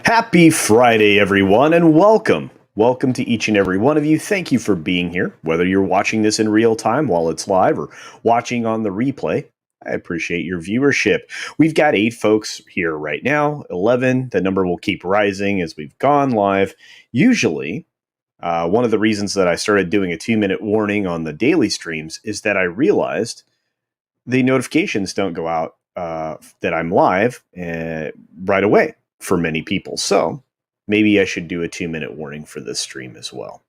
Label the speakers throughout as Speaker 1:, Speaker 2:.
Speaker 1: Happy Friday, everyone, and welcome. Welcome to each and every one of you. Thank you for being here, whether you're watching this in real time while it's live or watching on the replay. I appreciate your viewership. We've got 8 folks here right now, 11. The number will keep rising as we've gone live. Usually, one of the reasons that I started doing a 2-minute warning on the daily streams is that I realized the notifications don't go out that I'm live right away for many people. So maybe I should do a 2-minute warning for this stream as well.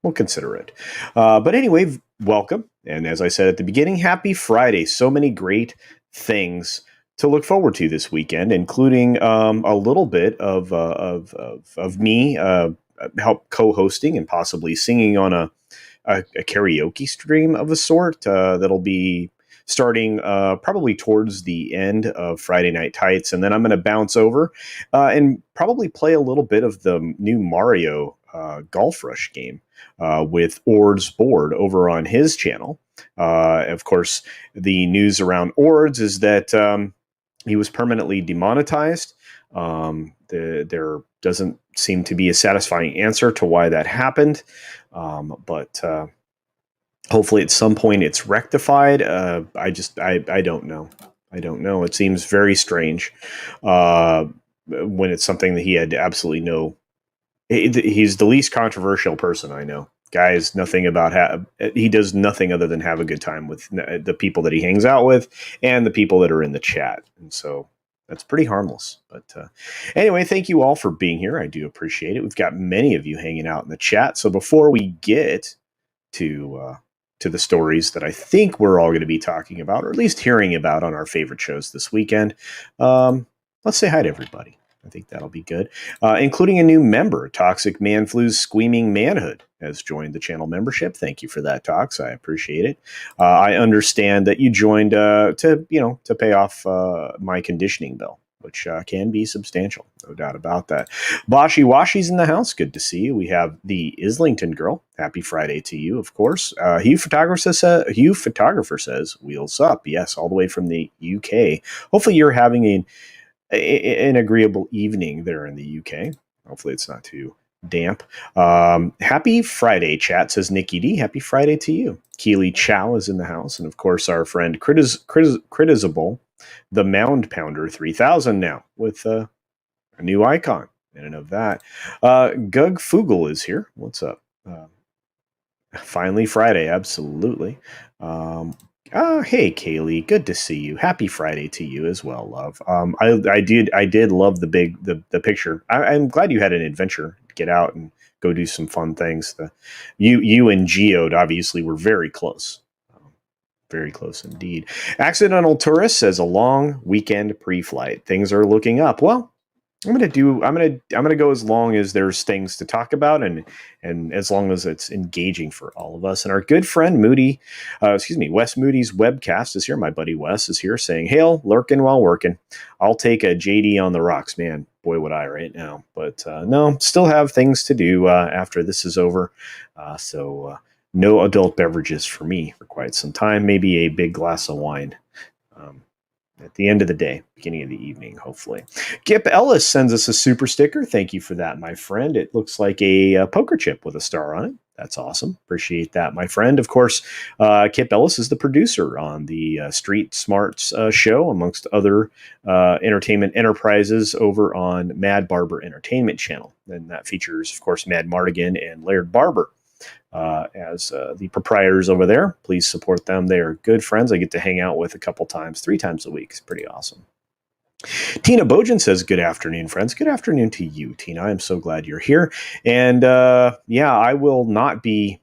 Speaker 1: We'll consider it. But anyway, welcome. And as I said at the beginning, happy Friday. So many great things to look forward to this weekend, including a little bit of me help co-hosting and possibly singing on a karaoke stream of a sort that'll be starting probably towards the end of Friday Night Tights. And then I'm going to bounce over and probably play a little bit of the new Mario Golf Rush game with Ord's Board over on his channel. Of course, the news around Ord's is that he was permanently demonetized. There doesn't seem to be a satisfying answer to why that happened. But hopefully at some point it's rectified. I don't know. I don't know. It seems very strange when it's something that he had absolutely no. He's the least controversial person I know. Guy is nothing about. He does nothing other than have a good time with the people that he hangs out with and the people that are in the chat. And so that's pretty harmless. But anyway, thank you all for being here. I do appreciate it. We've got many of you hanging out in the chat. So before we get to the stories that I think we're all going to be talking about, or at least hearing about on our favorite shows this weekend, let's say hi to everybody. I think that'll be good. Including a new member, Toxic Man Flu's Squeaming Manhood has joined the channel membership. Thank you for that, Tox. I appreciate it. I understand that you joined to pay off my conditioning bill, which can be substantial, no doubt about that. Boshi Washi's in the house. Good to see you. We have the Islington girl. Happy Friday to you, of course. Hugh Photographer says, wheels up. Yes, all the way from the UK. Hopefully you're having an agreeable evening there in the UK. Hopefully it's not too damp. Happy Friday, chat, says Nikki D. Happy Friday to you. Keely Chow is in the house. And of course, our friend Critizable, the Mound Pounder 3000 now with a new icon in and of that. Gug Fugel is here. What's up? Finally Friday, absolutely. Hey Kaylee, good to see you. Happy Friday to you as well, love. I did love the picture. I'm glad you had an adventure. Get out and go do some fun things. You and Geode obviously were very close. Very close indeed. Accidental Tourist says a long weekend pre-flight. Things are looking up. Well, I'm gonna go as long as there's things to talk about and as long as it's engaging for all of us. And our good friend Wes Moody's webcast is here. My buddy Wes is here saying, "Hail, lurking while working. I'll take a JD on the rocks, man. Boy, would I right now. But no, still have things to do after this is over. So no adult beverages for me for quite some time. Maybe a big glass of wine." At the end of the day, beginning of the evening, hopefully. Gip Ellis sends us a super sticker. Thank you for that, my friend. It looks like a poker chip with a star on it. That's awesome. Appreciate that, my friend. Of course, Kip Ellis is the producer on the Street Smarts show, amongst other entertainment enterprises over on Mad Barber Entertainment Channel. And that features, of course, Mad Mardigan and Laird Barber. As the proprietors over there. Please support them. They are good friends I get to hang out with 3 times a week. It's pretty awesome. Tina Bojan says, good afternoon, friends. Good afternoon to you, Tina. I'm so glad you're here. And I won't be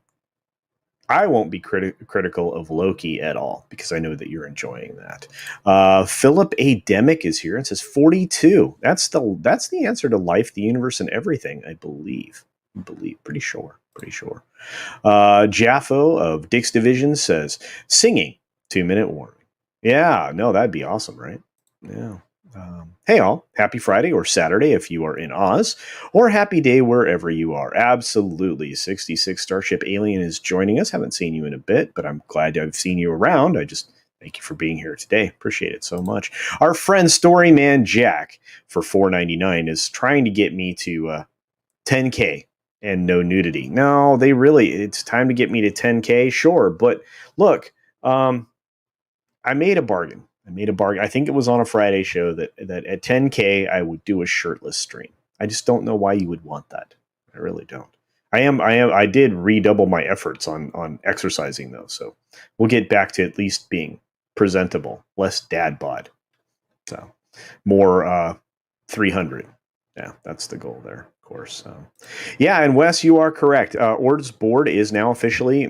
Speaker 1: critical of Loki at all because I know that you're enjoying that. Philip A. Demick is here and says 42. That's the answer to life, the universe, and everything, I believe. Pretty sure. Jaffo of Dick's Division says, singing, 2-minute warning. Yeah, no, that'd be awesome, right? Yeah. Hey all, happy Friday or Saturday if you are in Oz, or happy day wherever you are. Absolutely. 66 Starship Alien is joining us. Haven't seen you in a bit, but I'm glad I've seen you around. I just Thank you for being here today. Appreciate it so much. Our friend Storyman Jack for $4.99 is trying to get me to 10K and no nudity. No, it's time to get me to 10K, sure. But look, I made a bargain. I think it was on a Friday show that at 10K I would do a shirtless stream. I just don't know why you would want that. I really don't. I did redouble my efforts on exercising though, so we'll get back to at least being presentable, less dad bod. So more 300. Yeah, that's the goal there, of course. Yeah, and Wes, you are correct. Ord's board is now officially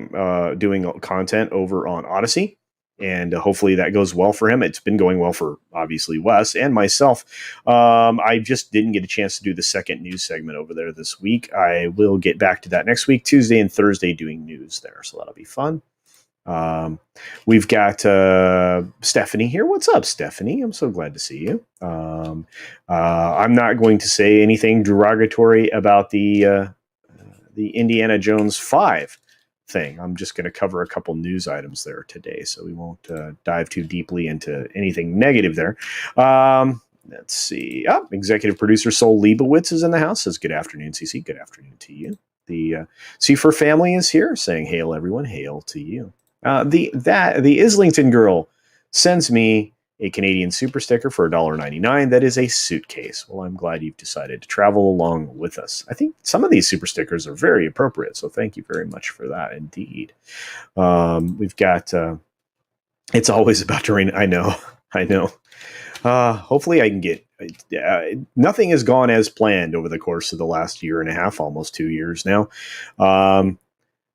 Speaker 1: doing content over on Odyssey, and hopefully that goes well for him. It's been going well for, obviously, Wes and myself. I just didn't get a chance to do the second news segment over there this week. I will get back to that next week, Tuesday and Thursday, doing news there, so that'll be fun. We've got Stephanie here. What's up, Stephanie? I'm so glad to see you. I'm not going to say anything derogatory about the Indiana Jones 5 thing. I'm just going to cover a couple news items there today, so we won't dive too deeply into anything negative there. Let's see. Executive producer Sol Leibowitz is in the house. Says, good afternoon, CC. Good afternoon to you. The Seafer family is here, saying, hail, everyone. Hail to you. The Islington girl sends me a Canadian super sticker for $1.99. That is a suitcase. Well, I'm glad you've decided to travel along with us. I think some of these super stickers are very appropriate, so thank you very much for that indeed. We've got it's always about to rain. I know. Hopefully I can get nothing has gone as planned over the course of the last year and a half, almost 2 years now.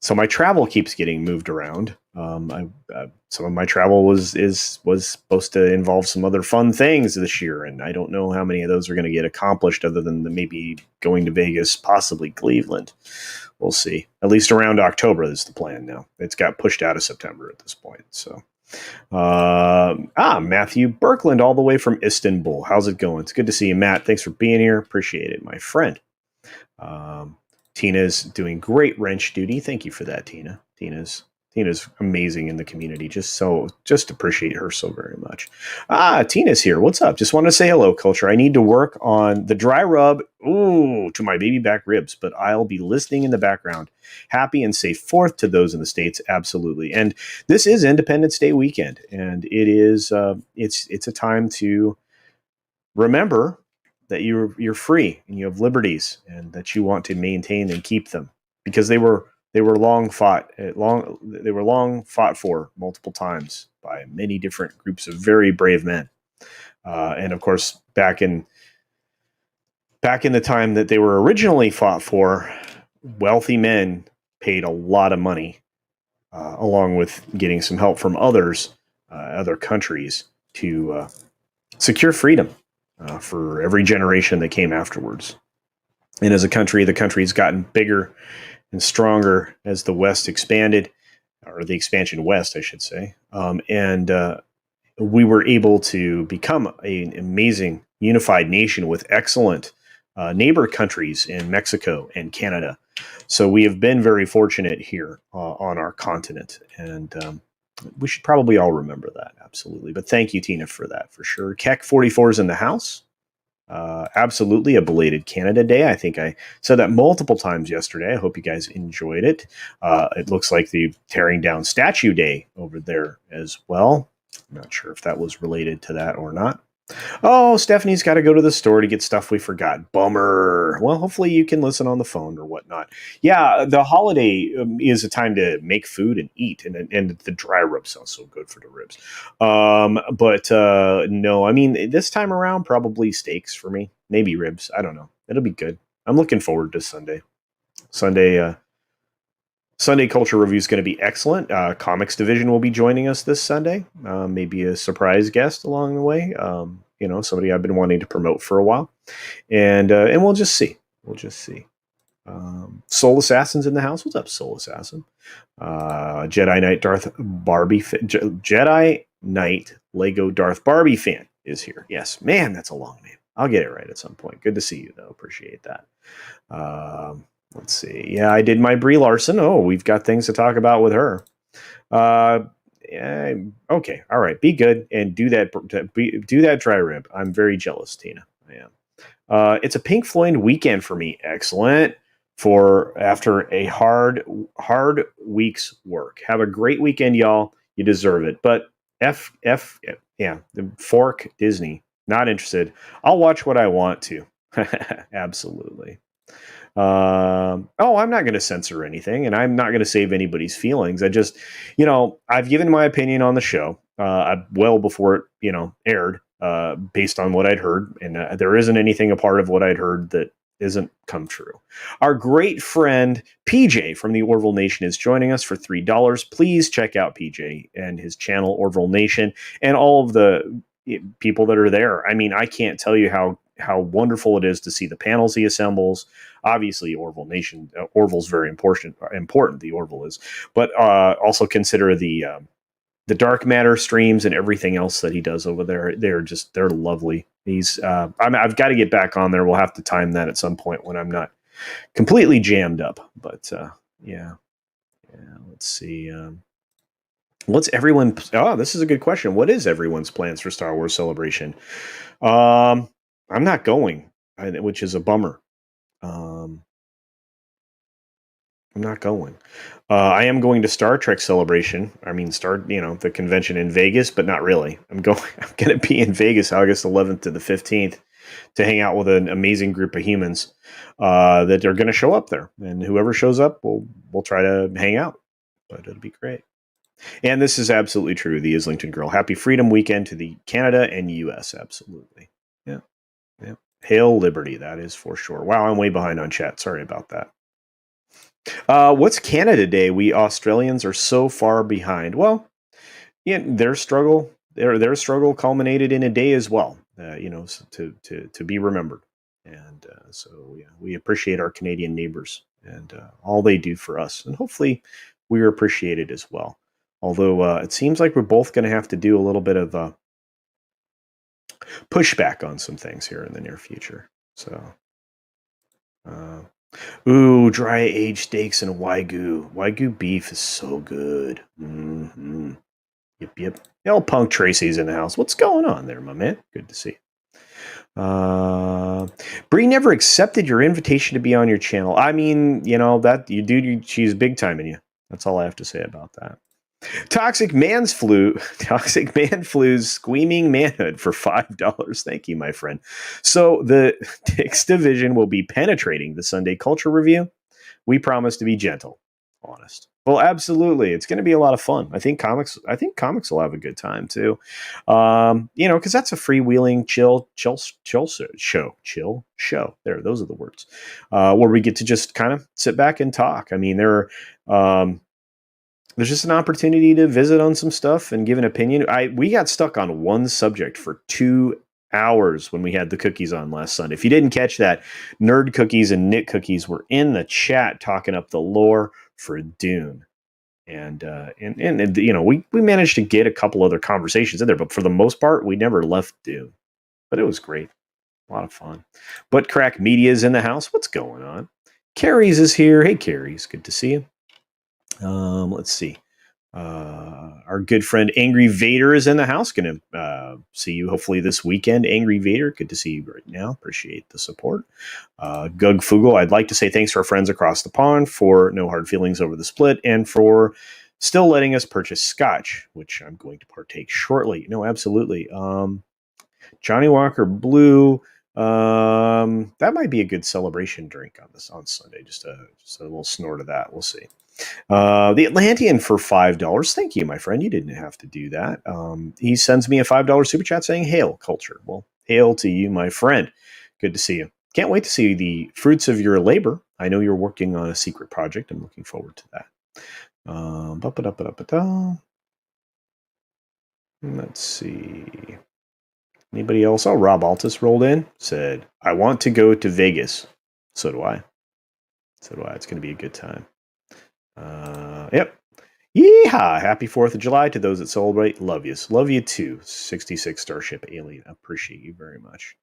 Speaker 1: So my travel keeps getting moved around. Some of my travel was supposed to involve some other fun things this year, and I don't know how many of those are going to get accomplished, other than maybe going to Vegas, possibly Cleveland. We'll see. At least around October is the plan now. It's got pushed out of September at this point. So, Matthew Birkland, all the way from Istanbul. How's it going? It's good to see you, Matt. Thanks for being here. Appreciate it, my friend. Tina's doing great wrench duty. Thank you for that, Tina. Tina's amazing in the community. Just appreciate her so very much. Tina's here. What's up? Just want to say hello, Culture. I need to work on the dry rub to my baby back ribs, but I'll be listening in the background. Happy and safe 4th to those in the States. Absolutely. And this is Independence Day weekend, and it is it's a time to remember that you're free and you have liberties, and that you want to maintain and keep them, because they were long fought for multiple times by many different groups of very brave men. And of course, back in the time that they were originally fought for, wealthy men paid a lot of money, along with getting some help from other countries, to secure freedom for every generation that came afterwards. And as a country, the country's gotten bigger and stronger as the West expanded, or the expansion west, I should say. And we were able to become an amazing unified nation with excellent neighbor countries in Mexico and Canada. So we have been very fortunate here on our continent, and we should probably all remember that. Absolutely. But thank you, Tina, for that, for sure. Keck 44 is in the house. Absolutely a belated Canada Day. I think I said that multiple times yesterday. I hope you guys enjoyed it. It looks like the Tearing Down Statue Day over there as well. I'm not sure if that was related to that or not. Oh, Stephanie's got to go to the store to get stuff we forgot. Bummer. Well, hopefully you can listen on the phone or whatnot. Yeah, the holiday is a time to make food and eat, and the dry rub sounds so good for the ribs. But no, I mean, this time around, probably steaks for me. Maybe ribs. I don't know. It'll be good. I'm looking forward to Sunday. Sunday Culture Review is going to be excellent. Comics Division will be joining us this Sunday. Maybe a surprise guest along the way. Somebody I've been wanting to promote for a while. And we'll just see. Soul Assassin's in the house. What's up, Soul Assassin? Jedi Knight Lego Darth Barbie fan is here. Yes, man, that's a long name. I'll get it right at some point. Good to see you, though. Appreciate that. Let's see. Yeah, I did my Brie Larson. Oh, we've got things to talk about with her. Okay, all right. Be good and do that. Do that dry rib. I'm very jealous, Tina. I am. It's a Pink Floyd weekend for me. Excellent for after a hard week's work. Have a great weekend, y'all. You deserve it. But yeah, the fork Disney. Not interested. I'll watch what I want to. Absolutely. I'm not going to censor anything, and I'm not going to save anybody's feelings. I just, I've given my opinion on the show well before it, aired, based on what I'd heard, and there isn't anything a part of what I'd heard that isn't come true. Our great friend PJ from the Orville Nation is joining us for $3. Please check out PJ and his channel Orville Nation and all of the people that are there. I mean, I can't tell you how wonderful it is to see the panels he assembles. Obviously, Orville Nation, Orville's very important. The Orville is, but also consider the dark matter streams and everything else that he does over there. They're lovely. I've got to get back on there. We'll have to time that at some point when I'm not completely jammed up. But yeah. Let's see. What's everyone? Oh, this is a good question. What is everyone's plans for Star Wars Celebration? I'm not going, which is a bummer. I'm not going. I am going to Star Trek Celebration. I mean, the convention in Vegas, but not really. I'm going to be in Vegas August 11th to the 15th to hang out with an amazing group of humans that are going to show up there, and whoever shows up, we'll try to hang out. But it'll be great. And this is absolutely true. The Islington girl. Happy Freedom Weekend to the Canada and U.S. Absolutely. Yeah. Hail Liberty. That is for sure. Wow, I'm way behind on chat. Sorry about that. What's Canada Day? We Australians are so far behind. Well, yeah, their struggle culminated in a day as well. To be remembered, and so yeah, we appreciate our Canadian neighbors and all they do for us, and hopefully we're appreciated as well. Although it seems like we're both going to have to do a little bit of pushback on some things here in the near future. So. Ooh, dry aged steaks and Wagyu. Wagyu beef is so good. Mm-hmm. Yep. Punk Tracy's in the house. What's going on there, my man? Good to see you. Bree never accepted your invitation to be on your channel. I mean, that she's big time in you. That's all I have to say about that. Toxic Man Flu's Squeaming Manhood for $5. Thank you, my friend. So the Dix Division will be penetrating the Sunday Culture Review. We promise to be gentle, honest. Well, absolutely. It's going to be a lot of fun. I think comics will have a good time too. Because that's a freewheeling chill show. There, those are the words. Where we get to just kind of sit back and talk. I mean, there's just an opportunity to visit on some stuff and give an opinion. We got stuck on one subject for 2 hours when we had the cookies on last Sunday. If you didn't catch that, Nerd Cookies and Knit Cookies were in the chat talking up the lore for Dune. And we managed to get a couple other conversations in there, but for the most part, we never left Dune. But it was great. A lot of fun. But Crack Media's in the house. What's going on? Carrie's is here. Hey, Carrie's. Good to see you. Let's see. Our good friend Angry Vader is in the house. Going to see you hopefully this weekend. Angry Vader, good to see you right now. Appreciate the support. Gug Fugel, I'd like to say thanks to our friends across the pond for no hard feelings over the split and for still letting us purchase scotch, which I'm going to partake shortly. No, absolutely. Johnny Walker Blue. That might be a good celebration drink on Sunday. Just a little snort of that. We'll see. The Atlantean for $5. Thank you, my friend. You didn't have to do that. He sends me a $5 super chat saying, "Hail, Culture." Well, hail to you, my friend. Good to see you. Can't wait to see the fruits of your labor. I know you're working on a secret project. I'm looking forward to that. Let's see. Anybody else? Oh, Rob Altus rolled in. Said, "I want to go to Vegas." So do I. It's going to be a good time. Yep. Yeehaw! Happy 4th of July to those that celebrate. Love you. Love you too. 66 Starship Alien. Appreciate you very much.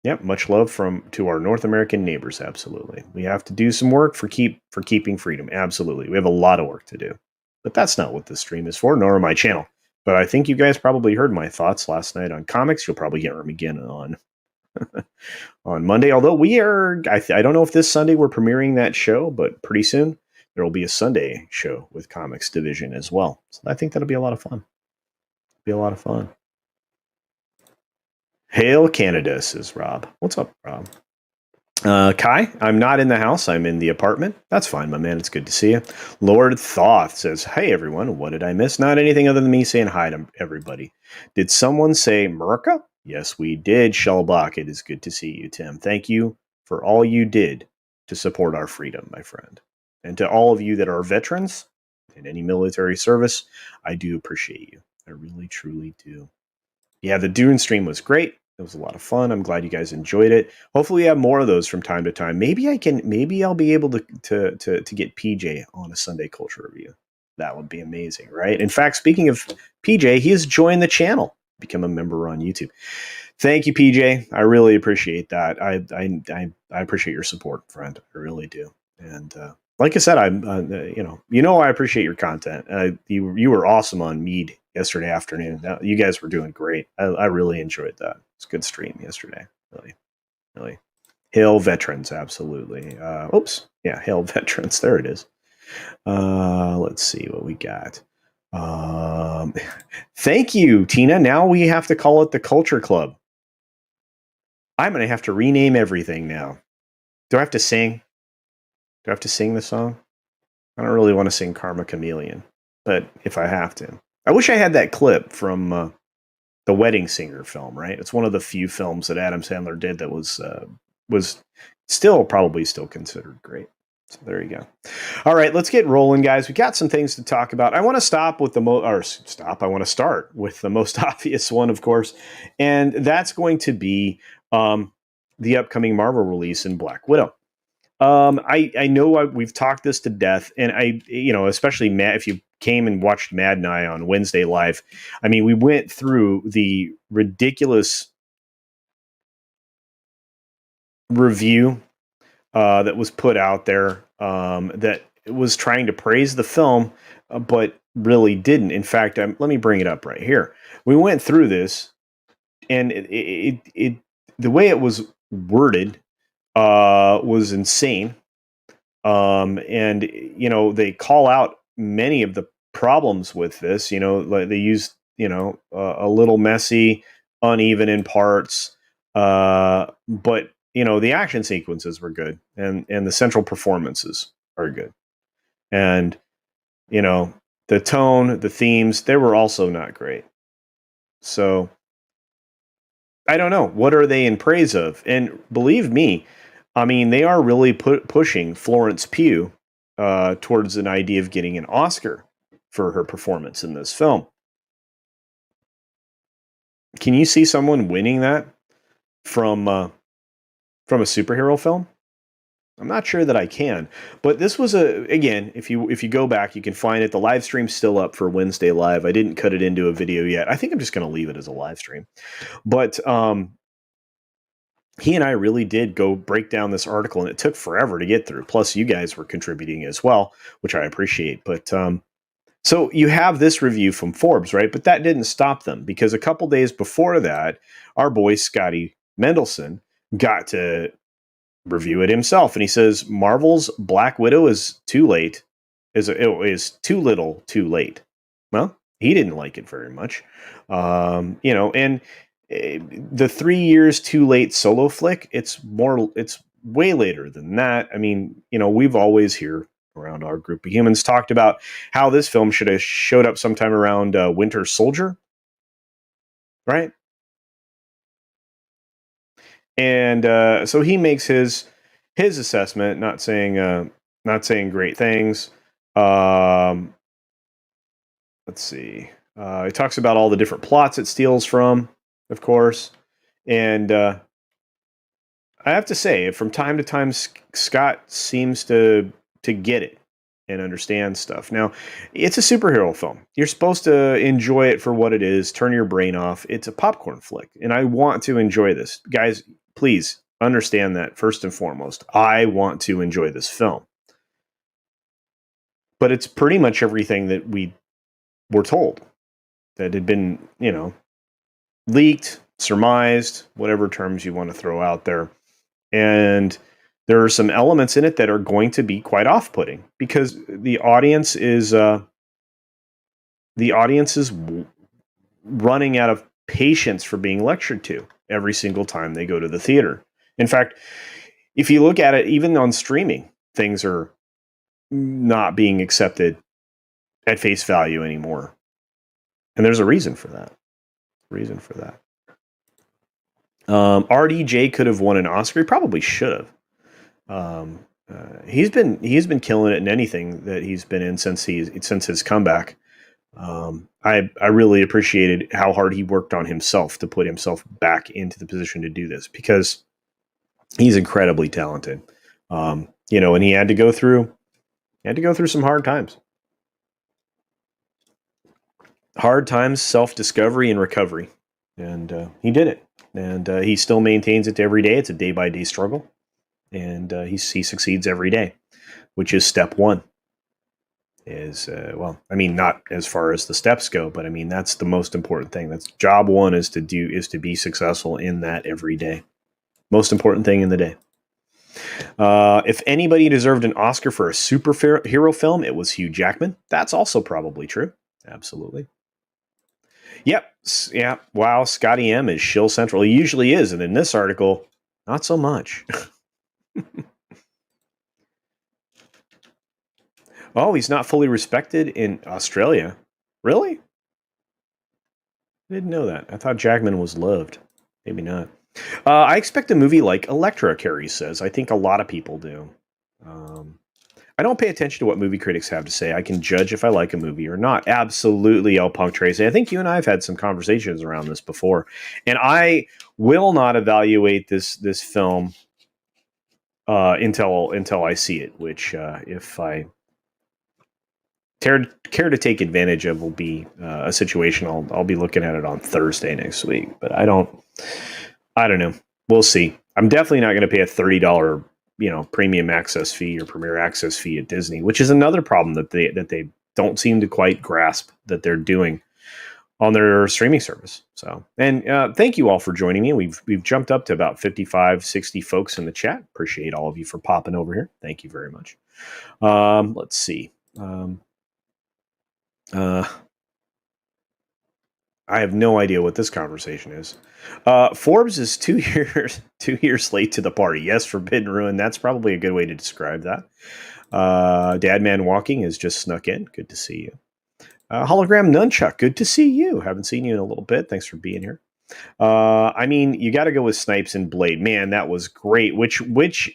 Speaker 1: Yep. Much love to our North American neighbors. Absolutely. We have to do some work for keeping freedom. Absolutely. We have a lot of work to do. But that's not what this stream is for, nor my channel. But I think you guys probably heard my thoughts last night on comics. You'll probably hear them again on Monday. Although I don't know if this Sunday we're premiering that show, but pretty soon there will be a Sunday show with Comics Division as well. So I think that'll be a lot of fun. Be a lot of fun. Hail Canada, says Rob. What's up, Rob? Kai, I'm not in the house. I'm in the apartment. That's fine, my man. It's good to see you. Lord Thoth says, hey, everyone. What did I miss? Not anything other than me saying hi to everybody. Did someone say Merca? Yes, we did, Shellbach. It is good to see you, Tim. Thank you for all you did to support our freedom, my friend. And to all of you that are veterans in any military service, I do appreciate you. I really, truly do. Yeah, the Dune stream was great. It was a lot of fun. I'm glad you guys enjoyed it. Hopefully, we have more of those from time to time. Maybe I'll be able to get PJ on a Sunday Culture Review. That would be amazing, right? In fact, speaking of PJ, he has joined the channel, become a member on YouTube. Thank you, PJ. I really appreciate that. I appreciate your support, friend. I really do. And like I said, I appreciate your content. You were awesome on Mead yesterday afternoon. You guys were doing great. I really enjoyed that. It's a good stream yesterday. Really. Hail veterans, absolutely. Hail veterans. There it is. Let's see what we got. Thank you, Tina. Now we have to call it the Culture Club. I'm going to have to rename everything now. Do I have to sing? Do I have to sing the song? I don't really want to sing Karma Chameleon, but if I have to. I wish I had that clip from the Wedding Singer film, right? It's one of the few films that Adam Sandler did that was probably still considered great. So there you go. All right, let's get rolling, guys. We got some things to talk about. I want to start with the most obvious one, of course, and that's going to be the upcoming Marvel release in Black Widow. I know we've talked this to death, and especially Matt, if you came and watched Mad and I on Wednesday live, I mean, we went through the ridiculous review that was put out there that was trying to praise the film, but really didn't. In fact, let me bring it up right here. We went through this, and it the way it was worded was insane. And they call out many of the problems with this. Like they used a little messy, uneven in parts, but the action sequences were good, and the central performances are good, and the tone, the themes, they were also not great. So I don't know, what are they in praise of? And believe me, I mean, they are really pushing Florence Pugh towards an idea of getting an Oscar for her performance in this film. Can you see someone winning that from a superhero film? I'm not sure that I can, but this was again, if you go back, you can find it. The live stream's still up for Wednesday Live. I didn't cut it into a video yet. I think I'm just going to leave it as a live stream. But he and I really did go break down this article, and it took forever to get through. Plus, you guys were contributing as well, which I appreciate. But so you have this review from Forbes, right? But that didn't stop them, because a couple days before that, our boy Scotty Mendelson got to review it himself, and he says Marvel's Black Widow is too late, is too little, too late. Well, he didn't like it very much, and the 3 years too late solo flick. It's way later than that. I mean, we've always here around our group of humans talked about how this film should have showed up sometime around Winter Soldier, right? And so he makes his assessment, not saying great things. Let's see. He talks about all the different plots it steals from, of course, and I have to say, from time to time, Scott seems to get it and understand stuff. Now, it's a superhero film. You're supposed to enjoy it for what it is. Turn your brain off. It's a popcorn flick, and I want to enjoy this, guys. Please understand that first and foremost. I want to enjoy this film. but it's pretty much everything that we were told that had been, leaked, surmised, whatever terms you want to throw out there. And there are some elements in it that are going to be quite off-putting because the audience is running out of patience for being lectured to every single time they go to the theater. In fact, if you look at it, even on streaming, things are not being accepted at face value anymore. And there's a reason for that. RDJ could have won an Oscar. He probably should have. He's been killing it in anything that he's been in since his comeback. I really appreciated how hard he worked on himself to put himself back into the position to do this because he's incredibly talented. And he had to go through some hard times. Hard times, self-discovery, and recovery. And he did it. And he still maintains it every day. It's a day-by-day struggle. And he succeeds every day, which is step one. Not as far as the steps go, but that's the most important thing. That's job one is to be successful in that every day. Most important thing in the day. If anybody deserved an Oscar for a superhero film, it was Hugh Jackman. That's also probably true. Absolutely. Yep. Yeah. Wow. Scotty M is shill central. He usually is. And in this article, not so much. Oh, he's not fully respected in Australia. Really? I didn't know that. I thought Jackman was loved. Maybe not. I expect a movie like Elektra, Carrie says. I think a lot of people do. I don't pay attention to what movie critics have to say. I can judge if I like a movie or not. Absolutely, El Punk Tracy. I think you and I have had some conversations around this before. And I will not evaluate this film until I see it, which if I care to take advantage of will be a situation I'll be looking at it on Thursday next week. But I don't know. We'll see. I'm definitely not going to pay a $30 premium access fee or premier access fee at Disney, which is another problem that they don't seem to quite grasp that they're doing on their streaming service. So, and thank you all for joining me. We've jumped up to about 55, 60 folks in the chat. Appreciate all of you for popping over here. Thank you very much. Let's see. I have no idea what this conversation is. Forbes is 2 years late to the party. Yes, Forbidden Ruin. That's probably a good way to describe that. Dadman Walking has just snuck in. Good to see you. Hologram Nunchuck. Good to see you. Haven't seen you in a little bit. Thanks for being here. You got to go with Snipes and Blade. Man, that was great. Which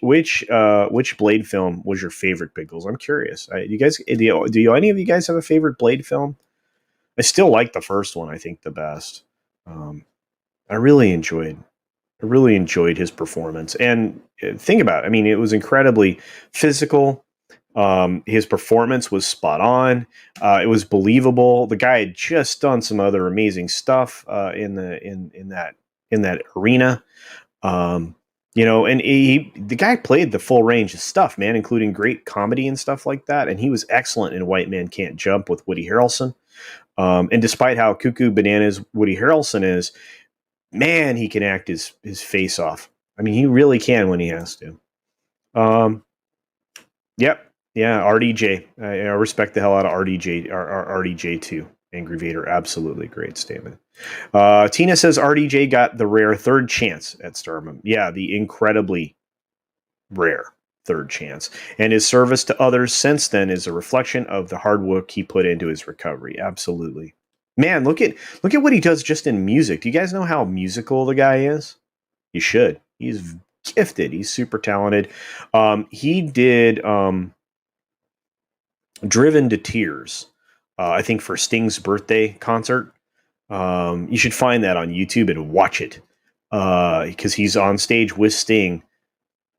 Speaker 1: Blade film was your favorite, Pickles? I'm curious. You guys, do any of you guys have a favorite Blade film? I still like the first one. I think the best. I really enjoyed his performance. And think about it. It was incredibly physical. His performance was spot on. It was believable. The guy had just done some other amazing stuff in that arena. And the guy played the full range of stuff, man, including great comedy and stuff like that. And he was excellent in White Man Can't Jump with Woody Harrelson. And despite how cuckoo bananas Woody Harrelson is, man, he can act his face off. He really can when he has to. Yep. Yeah, RDJ. I respect the hell out of RDJ. RDJ too. Angry Vader. Absolutely great statement. Tina says RDJ got the rare third chance at Stardom. Yeah, the incredibly rare third chance. And his service to others since then is a reflection of the hard work he put into his recovery. Absolutely. Man, look at what he does just in music. Do you guys know how musical the guy is? You should. He's gifted. He's super talented. He did Driven to Tears, I think for Sting's birthday concert. You should find that on YouTube and watch it because he's on stage with Sting.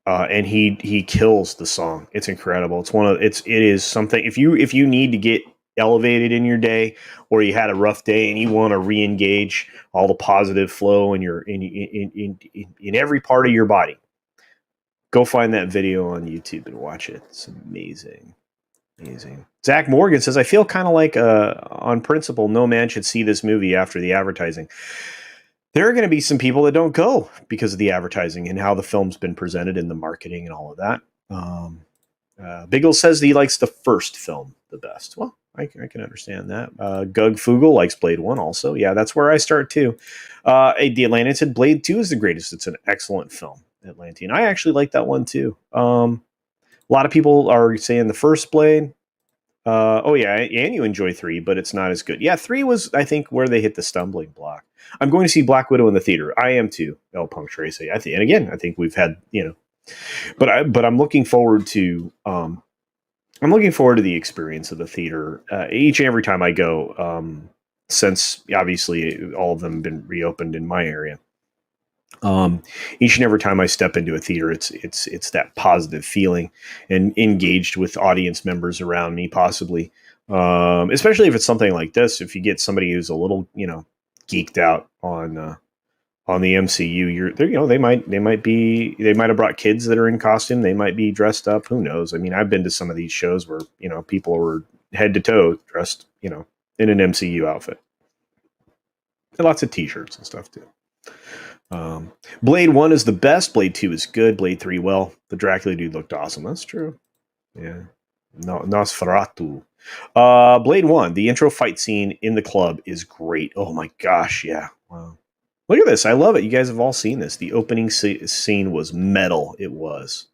Speaker 1: And he kills the song. It's incredible. It is something. If you need to get elevated in your day, or you had a rough day and you want to re-engage all the positive flow in every part of your body, go find that video on YouTube and watch it. It's amazing. Amazing. Zach Morgan says, I feel kind of like, on principle, no man should see this movie after the advertising. There are going to be some people that don't go because of the advertising and how the film's been presented and the marketing and all of that. Biggle says that he likes the first film the best. Well, I can understand that. Gug Fugel likes Blade 1 also. Yeah, that's where I start too. The Atlantean said Blade 2 is the greatest. It's an excellent film, Atlantean. I actually like that one too. A lot of people are saying the first Blade. Oh yeah, and you enjoy 3, but it's not as good. Yeah, 3 was, I think, where they hit the stumbling block. I'm going to see Black Widow in the theater. I am too. El Punk Tracy. I think, and again, I think we've had, but I'm looking forward to the experience of the theater each and every time I go. Since obviously all of them have been reopened in my area. Each and every time I step into a theater, it's that positive feeling and engaged with audience members around me, possibly. Especially if it's something like this, if you get somebody who's a little, geeked out on the MCU, they might have brought kids that are in costume. They might be dressed up. Who knows? I mean, I've been to some of these shows where, people were head to toe dressed, in an MCU outfit. And lots of t-shirts and stuff too. Blade 1 is the best. Blade 2 is good. Blade 3, well, the Dracula dude looked awesome. That's true. Yeah. No, Nosferatu. Blade 1, the intro fight scene in the club is great. Oh my gosh, yeah. Wow. Look at this. I love it. You guys have all seen this. The opening scene was metal. It was.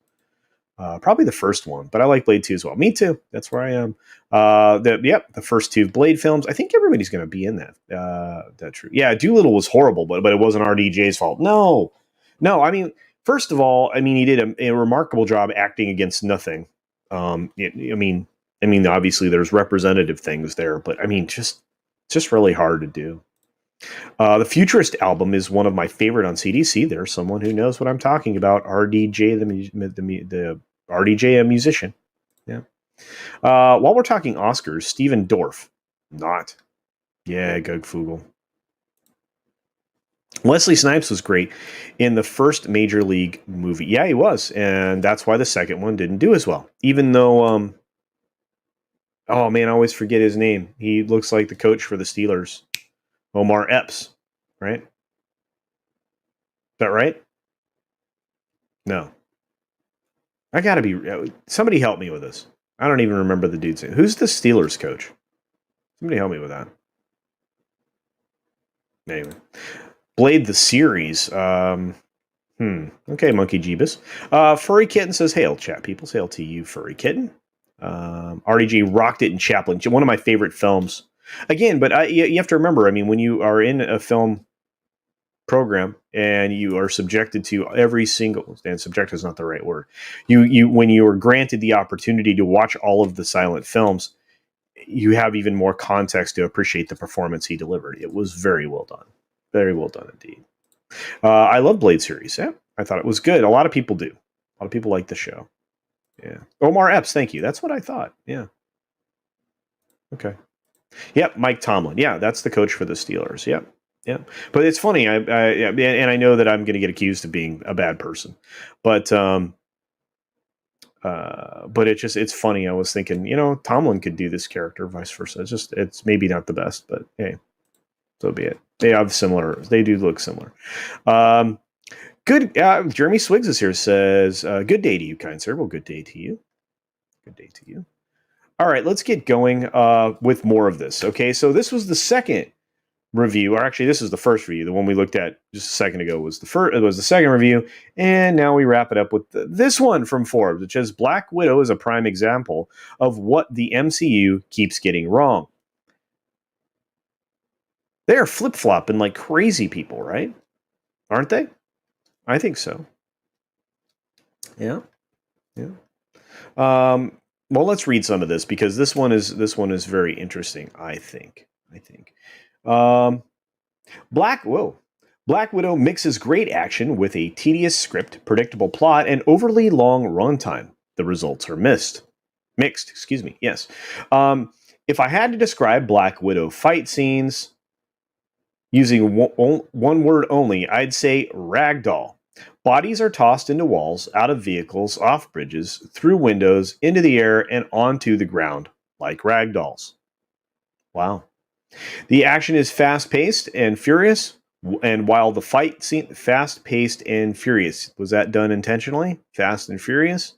Speaker 1: Probably the first one, but I like Blade 2 as well. Me too. That's where I am. The first 2 Blade films. I think everybody's going to be in that. That's true. Yeah, Doolittle was horrible, but it wasn't RDJ's fault. No. I mean, first of all, he did a remarkable job acting against nothing. Obviously there's representative things there, but just really hard to do. The Futurist album is one of my favorite on CDC. There's someone who knows what I'm talking about. RDJ, the RDJ, a musician. Yeah. While we're talking Oscars, Steven Dorff, not. Yeah, Gug Fugel. Wesley Snipes was great in the first Major League movie. Yeah, he was, and that's why the second one didn't do as well. Even though, oh man, I always forget his name. He looks like the coach for the Steelers. Omar Epps, right? Is that right? No. I gotta be. Somebody help me with this. I don't even remember the dude's name. Who's the Steelers coach? Somebody help me with that. Anyway. Blade the series. Okay, Monkey Jeebus. Furry Kitten says, hail, chat people. Hail to you, Furry Kitten. RDG rocked it in Chaplin. One of my favorite films. Again, but you have to remember, when you are in a film program and you are subjected to every single, and subject is not the right word. When you are granted the opportunity to watch all of the silent films, you have even more context to appreciate the performance he delivered. It was very well done. Very well done indeed. I love Blade series. Yeah, I thought it was good. A lot of people do. A lot of people like the show. Yeah. Omar Epps, thank you. That's what I thought. Yeah. Okay. Yep, Mike Tomlin. Yeah, that's the coach for the Steelers. Yep. Yeah. But it's funny. And I know that I'm going to get accused of being a bad person, but it's funny. I was thinking, Tomlin could do this character, vice versa. It's maybe not the best, but hey, so be it. They do look similar. Good. Jeremy Swiggs is here, says, good day to you, kind sir. Well, good day to you. Good day to you. All right, let's get going with more of this. Okay, so this was the second review, or actually, this is the first review. The one we looked at just a second ago was the first. It was the second review, and now we wrap it up with this one from Forbes, which says Black Widow is a prime example of what the MCU keeps getting wrong. They are flip-flopping like crazy people, right? Aren't they? I think so. Yeah. Well, let's read some of this because this one is very interesting. I think. Black Widow mixes great action with a tedious script, predictable plot, and overly long runtime. The results are mixed. Excuse me. Yes. If I had to describe Black Widow fight scenes using one word only, I'd say ragdoll. Bodies are tossed into walls, out of vehicles, off bridges, through windows, into the air, and onto the ground, like rag dolls. Wow. The action is fast paced and furious. And while the fight scene, fast paced and furious, was that done intentionally? Fast and furious?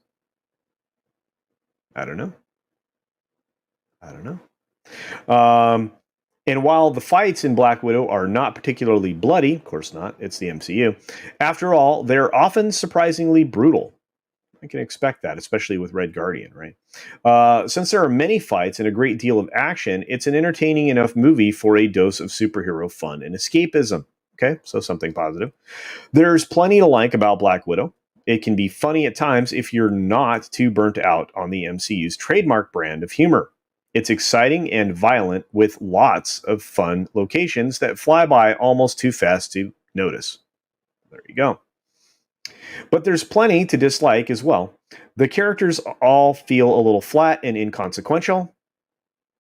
Speaker 1: I don't know. I don't know. And while the fights in Black Widow are not particularly bloody, of course not, it's the MCU, after all, they're often surprisingly brutal. I can expect that, especially with Red Guardian, right? Since there are many fights and a great deal of action, it's an entertaining enough movie for a dose of superhero fun and escapism. Okay, so something positive. There's plenty to like about Black Widow. It can be funny at times if you're not too burnt out on the MCU's trademark brand of humor. It's exciting and violent with lots of fun locations that fly by almost too fast to notice. There you go. But there's plenty to dislike as well. The characters all feel a little flat and inconsequential.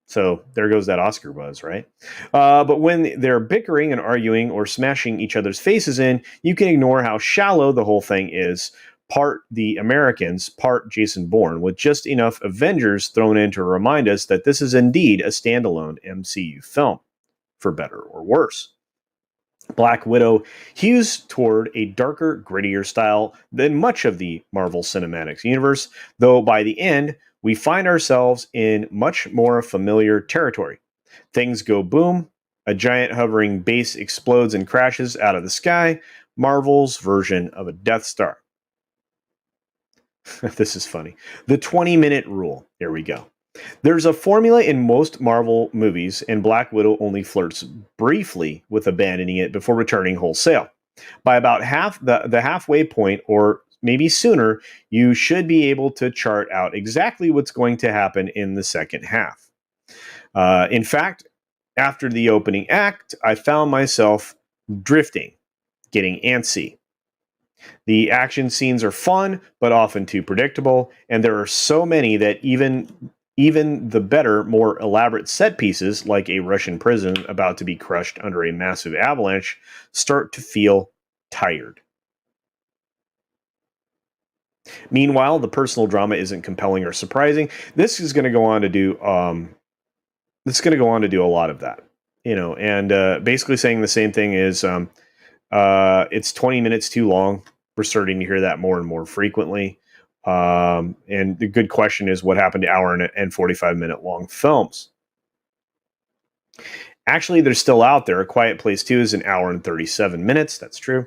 Speaker 1: So there goes that Oscar buzz, right? But when they're bickering and arguing or smashing each other's faces in, you can ignore how shallow the whole thing is. Part the Americans, part Jason Bourne, with just enough Avengers thrown in to remind us that this is indeed a standalone MCU film, for better or worse. Black Widow hews toward a darker, grittier style than much of the Marvel Cinematic Universe, though by the end, we find ourselves in much more familiar territory. Things go boom, a giant hovering base explodes and crashes out of the sky, Marvel's version of a Death Star. This is funny. The 20-minute rule. Here we go. There's a formula in most Marvel movies, and Black Widow only flirts briefly with abandoning it before returning wholesale. By about the halfway point, or maybe sooner, you should be able to chart out exactly what's going to happen in the second half. In fact, after the opening act, I found myself drifting, getting antsy. The action scenes are fun, but often too predictable, and there are so many that even the better, more elaborate set pieces, like a Russian prison about to be crushed under a massive avalanche, start to feel tired. Meanwhile, the personal drama isn't compelling or surprising. This is going to go on to do. This is going to go on to do a lot of that, and basically saying the same thing is, it's 20 minutes too long. We're starting to hear that more and more frequently. And the good question is, what happened to hour and 45-minute long films? Actually, they're still out there. A Quiet Place 2 is an hour and 37 minutes. That's true.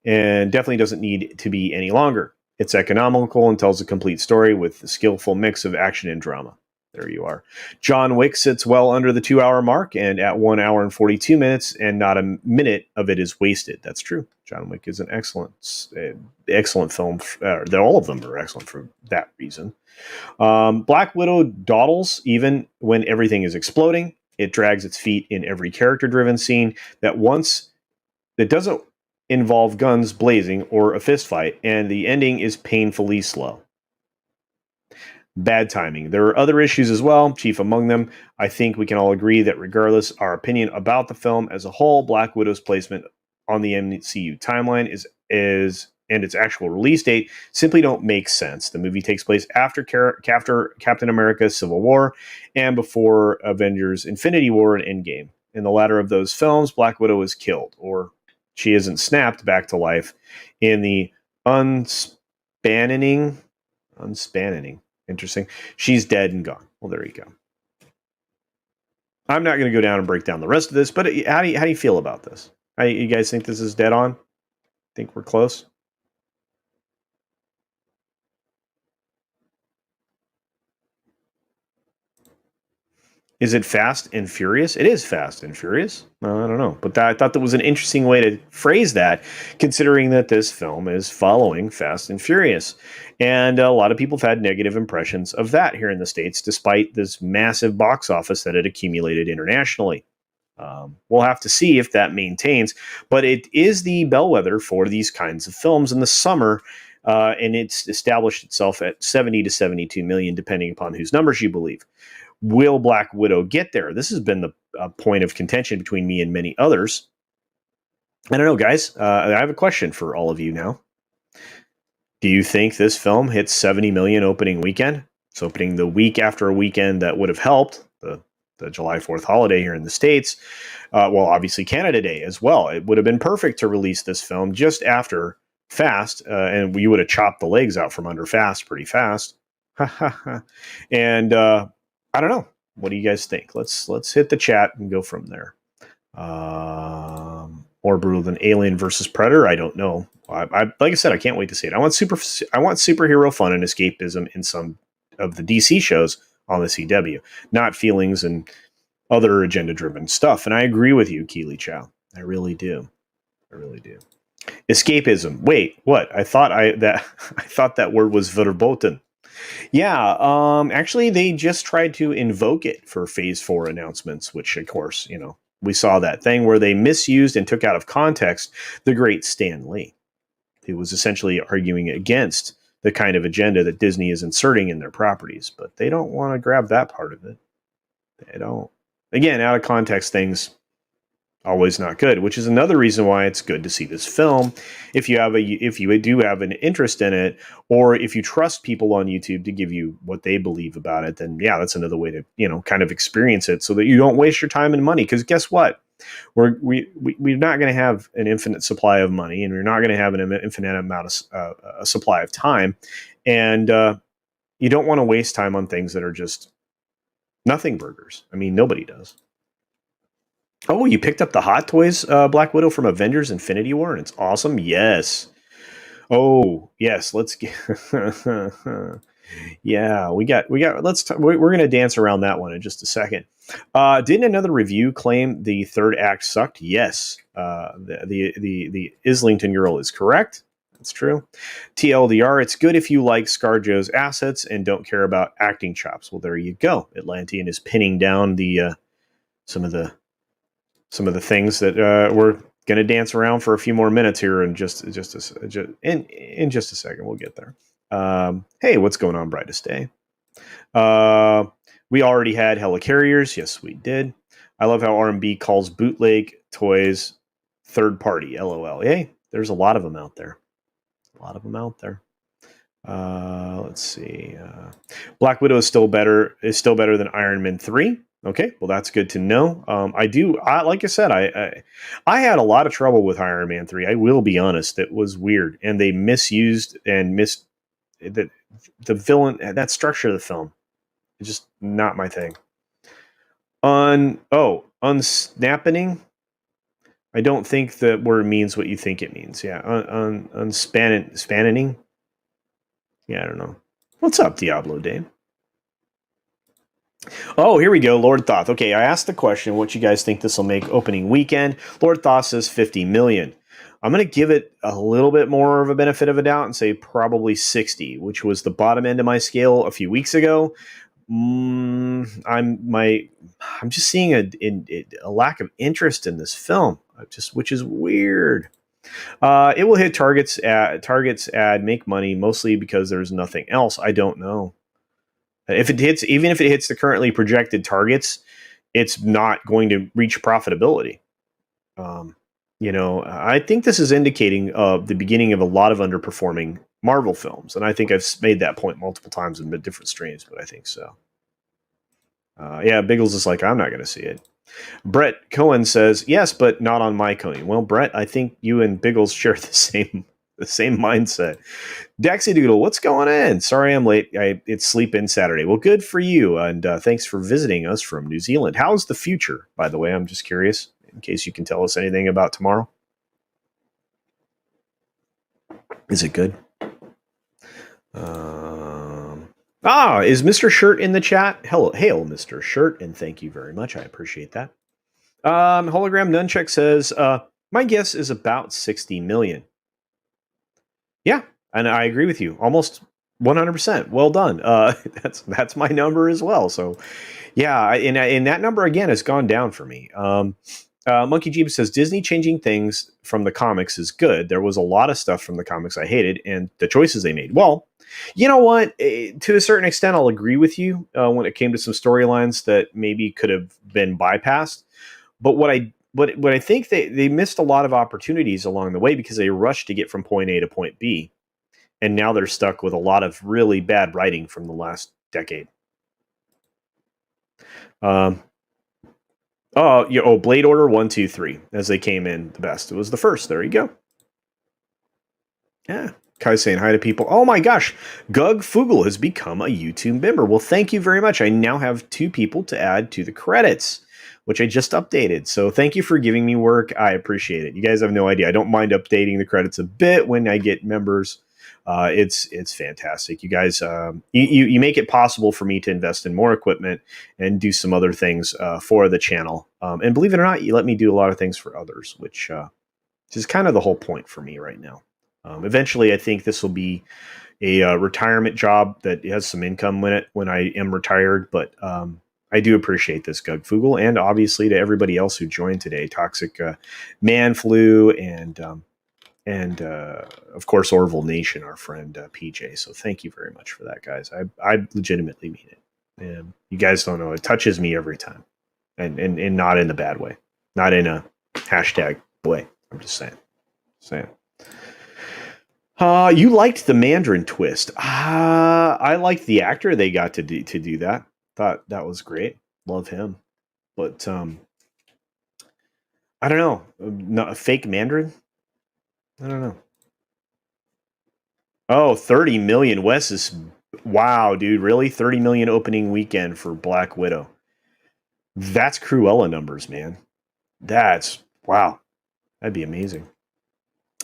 Speaker 1: And definitely doesn't need to be any longer. It's economical and tells a complete story with a skillful mix of action and drama. There you are. John Wick sits well under the 2-hour mark and at 1 hour and 42 minutes, and not a minute of it is wasted. That's true. John Wick is an excellent film. All of them are excellent for that reason. Black Widow dawdles even when everything is exploding. It drags its feet in every character-driven scene that doesn't involve guns blazing or a fistfight, and the ending is painfully slow. Bad timing. There are other issues as well, chief among them. I think we can all agree that regardless our opinion about the film as a whole, Black Widow's placement on the MCU timeline and its actual release date simply don't make sense. The movie takes place after Captain America: Civil War and before Avengers: Infinity War and Endgame. In the latter of those films, Black Widow is killed, or she isn't snapped back to life in the unspanning. Interesting. She's dead and gone. Well, there you go. I'm not going to go down and break down the rest of this, but how do you feel about this? You guys think this is dead on? Think we're close? Is it Fast and Furious? It is Fast and Furious. I don't know, but I thought that was an interesting way to phrase that, considering that this film is following Fast and Furious, and a lot of people have had negative impressions of that here in the States, despite this massive box office that it accumulated internationally. We'll have to see if that maintains, but it is the bellwether for these kinds of films in the summer, and it's established itself at 70 to 72 million, depending upon whose numbers you believe. Will Black Widow get there? This has been the point of contention between me and many others. I don't know, guys. I have a question for all of you now. Do you think this film hits 70 million opening weekend? It's opening the week after a weekend that would have helped the July 4th holiday here in the States. Well, obviously Canada Day as well. It would have been perfect to release this film just after Fast, and we would have chopped the legs out from under Fast pretty fast. And I don't know. What do you guys think? Let's hit the chat and go from there. More brutal than Alien versus Predator? I don't know. Like I said, I can't wait to see it. I want superhero fun and escapism in some of the DC shows on the CW, not feelings and other agenda-driven stuff. And I agree with you, Keely Chow. I really do. Escapism. Wait, what? I thought that word was verboten. Yeah, actually, they just tried to invoke it for Phase 4 announcements, which, of course, we saw that thing where they misused and took out of context the great Stan Lee, who was essentially arguing against the kind of agenda that Disney is inserting in their properties. But they don't want to grab that part of it. They don't. Again, out of context things, always not good, which is another reason why it's good to see this film. If you do have an interest in it, or if you trust people on YouTube to give you what they believe about it, then yeah, that's another way to, kind of experience it so that you don't waste your time and money. Because guess what? We're not going to have an infinite supply of money, and we're not going to have an infinite amount of a supply of time. And you don't want to waste time on things that are just nothing burgers. I mean, nobody does. Oh, you picked up the Hot Toys Black Widow from Avengers Infinity War, and it's awesome. Yes. Oh, yes. Let's get. Yeah, we got. We're going to dance around that one in just a second. Didn't another review claim the third act sucked? Yes. The Islington girl is correct. That's true. TLDR, it's good if you like ScarJo's assets and don't care about acting chops. Well, there you go. Atlantean is pinning down the some of the things that we're going to dance around for a few more minutes here in just a second. We'll get there. Hey, what's going on, Brightest Day? We already had Helicarriers. Yes, we did. I love how R&B calls bootleg toys third party. LOL. Hey, there's a lot of them out there. Let's see. Black Widow is still better than Iron Man 3. Okay, well that's good to know. Like I said, I had a lot of trouble with Iron Man 3. I will be honest, it was weird, and they misused and missed the villain, that structure of the film. It's just not my thing. Unsnappening. I don't think that word means what you think it means. Yeah, unspanning. Yeah, I don't know. What's up, Diablo Dave? Oh, here we go. Lord Thoth. Okay, I asked the question, what you guys think this will make opening weekend? Lord Thoth says 50 million. I'm going to give it a little bit more of a benefit of a doubt and say probably 60, which was the bottom end of my scale a few weeks ago. I'm just seeing a lack of interest in this film, which is weird. It will hit targets ad make money mostly because there's nothing else. I don't know. Even if it hits the currently projected targets, it's not going to reach profitability. I think this is indicating the beginning of a lot of underperforming Marvel films, and I think I've made that point multiple times in different streams, but I think so. Yeah, Biggles is like, I'm not going to see it. Brett Cohen says, yes, but not on my coin. Well, Brett, I think you and Biggles share the same mindset. Daxy Doodle, what's going on? Sorry I'm late. It's sleep in Saturday. Well, good for you, and thanks for visiting us from New Zealand. How's the future, by the way? I'm just curious, in case you can tell us anything about tomorrow. Is it good? Is Mr. Shirt in the chat? Hail, Mr. Shirt, and thank you very much. I appreciate that. Hologram Nunchuck says, my guess is about 60 million. Yeah, and I agree with you. Almost 100%. Well done. That's my number as well. So, yeah, and that number again has gone down for me. Monkey Jeep says Disney changing things from the comics is good. There was a lot of stuff from the comics I hated, and the choices they made. Well, you know what? To a certain extent, I'll agree with you when it came to some storylines that maybe could have been bypassed. But what I think they missed a lot of opportunities along the way because they rushed to get from point A to point B. and now they're stuck with a lot of really bad writing from the last decade. Um, Blade Order 1, 2, 3, as they came in the best. It was the first. There you go. Yeah. Kai's saying hi to people. Oh my gosh, Gug Fugel has become a YouTube member. Well, thank you very much. I now have 2 people to add to the credits, which I just updated. So thank you for giving me work. I appreciate it. You guys have no idea. I don't mind updating the credits a bit when I get members. It's fantastic. You guys, you make it possible for me to invest in more equipment and do some other things for the channel. And believe it or not, you let me do a lot of things for others, which is kind of the whole point for me right now. Eventually, I think this will be a retirement job that has some income in it when I am retired. But I do appreciate this, Gug Fugel, and obviously to everybody else who joined today, Toxic Man Flu, and of course Orville Nation, our friend PJ. So thank you very much for that, guys. I legitimately mean it. And you guys don't know, it touches me every time, and not in a bad way, not in a hashtag way. I'm just saying. You liked the Mandarin twist. I liked the actor they got to do that. Thought that was great. Love him. But I don't know. Not a fake Mandarin? I don't know. Oh, 30 million. Wes is wow, dude. Really? 30 million opening weekend for Black Widow. That's Cruella numbers, man. That's wow. That'd be amazing.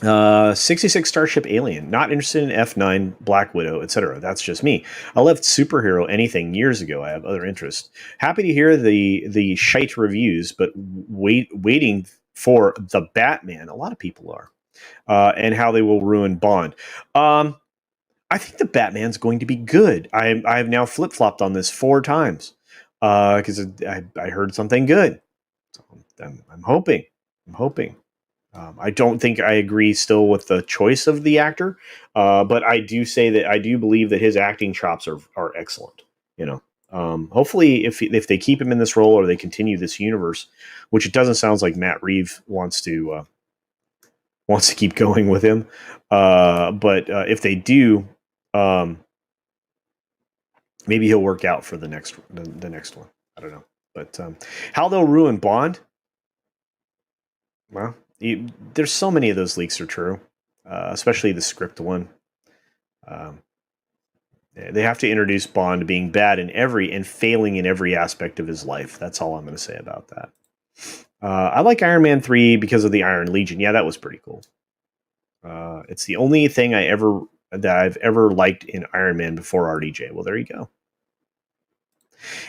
Speaker 1: 66 Starship Alien. Not interested in F9, Black Widow, etc. That's just me. I left superhero anything years ago. I have other interests. Happy to hear the shite reviews, but waiting for the Batman. A lot of people are, and how they will ruin Bond. I think the Batman's going to be good. I have now flip flopped on this 4 times because I heard something good. So I'm hoping. I don't think I agree still with the choice of the actor, but I do say that I do believe that his acting chops are excellent. You know, hopefully if they keep him in this role or they continue this universe, which it doesn't sound like Matt Reeves wants to keep going with him. But if they do, maybe he'll work out for the next one. I don't know, but how they'll ruin Bond. Well, there's so many of those leaks are true, especially the script one. They have to introduce Bond being bad and failing in every aspect of his life. That's all I'm going to say about that. I like Iron Man 3 because of the Iron Legion. Yeah, that was pretty cool. It's the only thing that I've ever liked in Iron Man before RDJ. Well, there you go.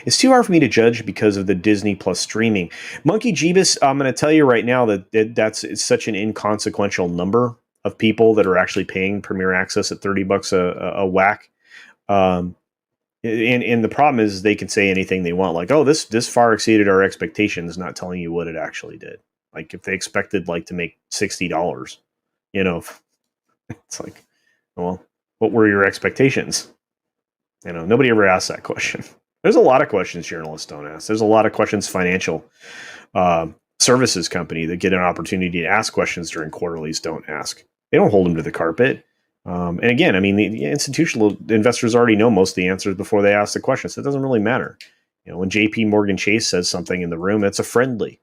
Speaker 1: It's too hard for me to judge because of the Disney Plus streaming. Monkey Jeebus, I'm going to tell you right now that's such an inconsequential number of people that are actually paying Premier Access at $30 a whack. And the problem is they can say anything they want, like, oh, this far exceeded our expectations, not telling you what it actually did. Like if they expected to make $60, it's like, well, what were your expectations? Nobody ever asked that question. There's a lot of questions journalists don't ask. There's a lot of questions financial services company that get an opportunity to ask questions during quarterlies don't ask. They don't hold them to the carpet. And again, I mean, the institutional investors already know most of the answers before they ask the questions. So it doesn't really matter. When JP Morgan Chase says something in the room, it's a friendly.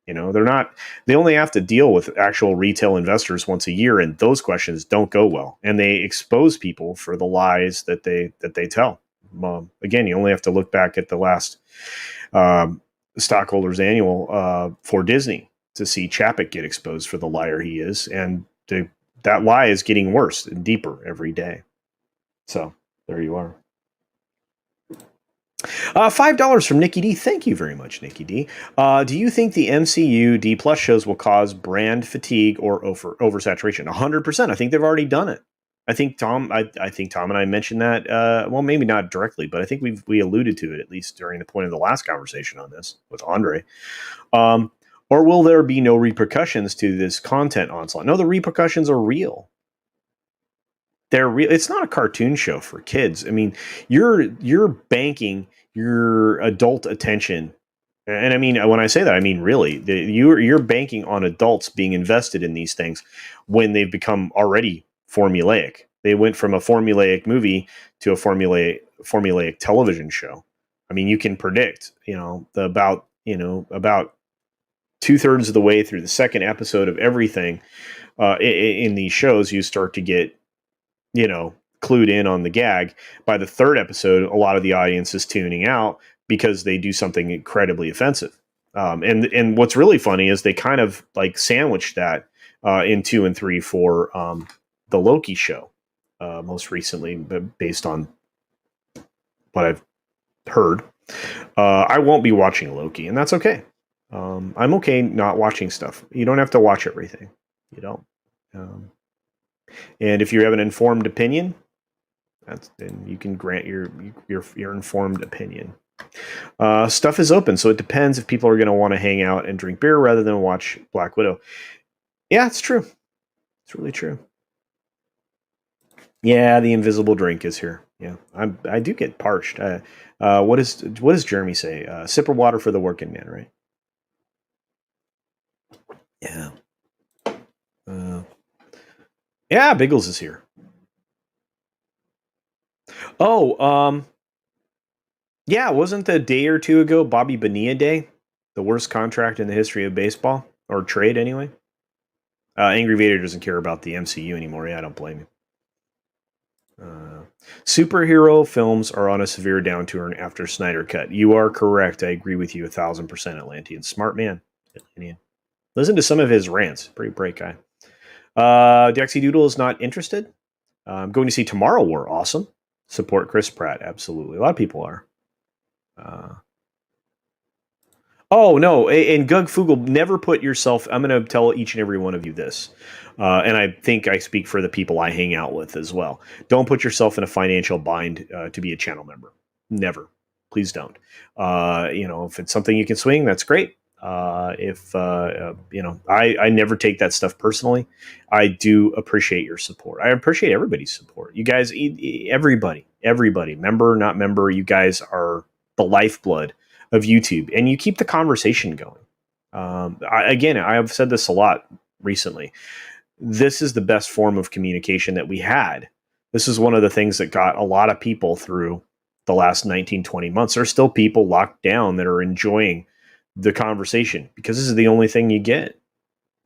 Speaker 1: They only have to deal with actual retail investors once a year, and those questions don't go well. And they expose people for the lies that they tell. Again, you only have to look back at the last stockholders annual for Disney to see Chapek get exposed for the liar he is. And that lie is getting worse and deeper every day. So there you are. $5 from Nikki D. Thank you very much, Nikki D. Do you think the MCU D plus shows will cause brand fatigue or oversaturation? 100%. I think they've already done it. I think Tom and I mentioned that. Well, maybe not directly, but I think we alluded to it at least during the point of the last conversation on this with Andre. Or will there be no repercussions to this content onslaught? No, the repercussions are real. They're real. It's not a cartoon show for kids. I mean, you're banking your adult attention, and I mean when I say that, I mean really. You're banking on adults being invested in these things when they've become already formulaic. They went from a formulaic movie to a formulaic television show. I mean, you can predict, about 2/3 of the way through the second episode of everything in these shows, you start to get, clued in on the gag. By the third episode, a lot of the audience is tuning out because they do something incredibly offensive. And what's really funny is they kind of like sandwiched that in 2 and 3 for the Loki show most recently, based on what I've heard. I won't be watching Loki, and that's okay. I'm okay not watching stuff. You don't have to watch everything. You don't. And if you have an informed opinion, then you can grant your informed opinion. Stuff is open, so it depends if people are going to want to hang out and drink beer rather than watch Black Widow. Yeah, it's true. It's really true. Yeah, the invisible drink is here. Yeah, I do get parched. What does Jeremy say? Sip of water for the working man, right? Yeah. Yeah, Biggles is here. Oh, yeah, wasn't the day or two ago Bobby Bonilla Day? The worst contract in the history of baseball, or trade anyway. Angry Vader doesn't care about the MCU anymore. Yeah, I don't blame him. Superhero films are on a severe downturn after Snyder Cut. You are correct. I agree with you 1,000%, Atlantean. Smart man, Atlantean. Listen to some of his rants. Pretty bright guy. Dexy Doodle is not interested. I'm going to see Tomorrow War. Awesome. Support Chris Pratt. Absolutely. A lot of people are. Oh, no. And Gug Fugel, never put yourself. I'm going to tell each and every one of you this. And I think I speak for the people I hang out with as well. Don't put yourself in a financial bind to be a channel member. Never. Please don't. If it's something you can swing, that's great. I never take that stuff personally. I do appreciate your support. I appreciate everybody's support. You guys, everybody, member, not member, you guys are the lifeblood of YouTube, and you keep the conversation going. I have said this a lot recently. This is the best form of communication that we had. This is one of the things that got a lot of people through the last 19, 20 months. There's still people locked down that are enjoying the conversation because this is the only thing you get,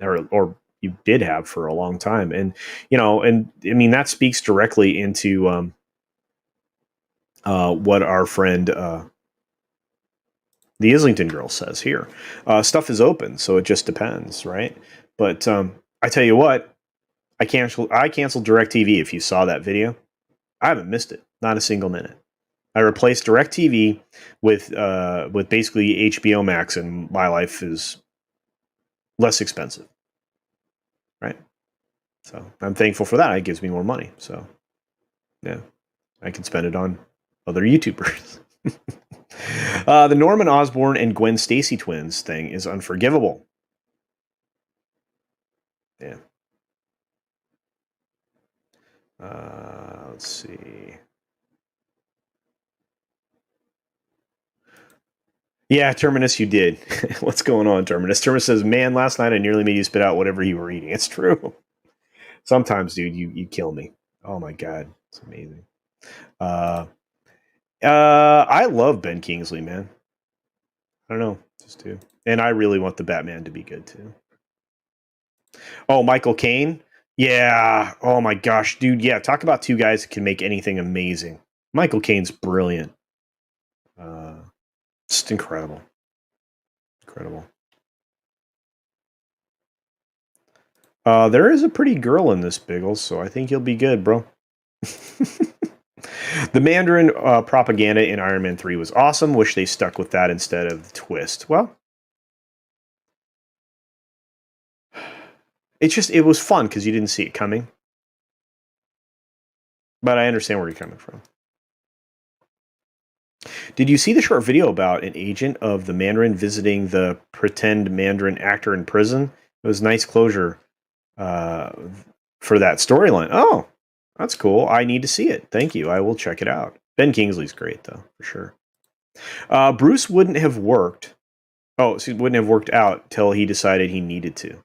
Speaker 1: or you did have for a long time. And, and I mean, that speaks directly into what our friend, the Islington girl says here. Stuff is open, so it just depends, right? But I tell you what, I canceled DirecTV. If you saw that video, I haven't missed it, not a single minute. I replaced DirecTV with basically HBO Max, and my life is less expensive, right? So I'm thankful for that. It gives me more money. So yeah, I can spend it on other YouTubers. The Norman Osborn and Gwen Stacy twins thing is unforgivable. Yeah. Let's see. Yeah, Terminus, you did. What's going on, Terminus? Terminus says, man, last night I nearly made you spit out whatever you were eating. It's true. Sometimes, dude, you kill me. Oh my God. It's amazing. I love Ben Kingsley, man. I don't know. Just do. And I really want the Batman to be good too. Oh, Michael Caine? Yeah. Oh my gosh, dude. Yeah. Talk about two guys that can make anything amazing. Michael Caine's brilliant. Just incredible. Incredible. There is a pretty girl in this, Biggles, so I think you'll be good, bro. The Mandarin propaganda in Iron Man 3 was awesome. Wish they stuck with that instead of the twist. Well, it was fun because you didn't see it coming. But I understand where you're coming from. Did you see the short video about an agent of the Mandarin visiting the pretend Mandarin actor in prison? It was nice closure for that storyline. Oh, that's cool. I need to see it. Thank you. I will check it out. Ben Kingsley's great, though, for sure. Bruce wouldn't have worked. Oh, so it wouldn't have worked out till he decided he needed to.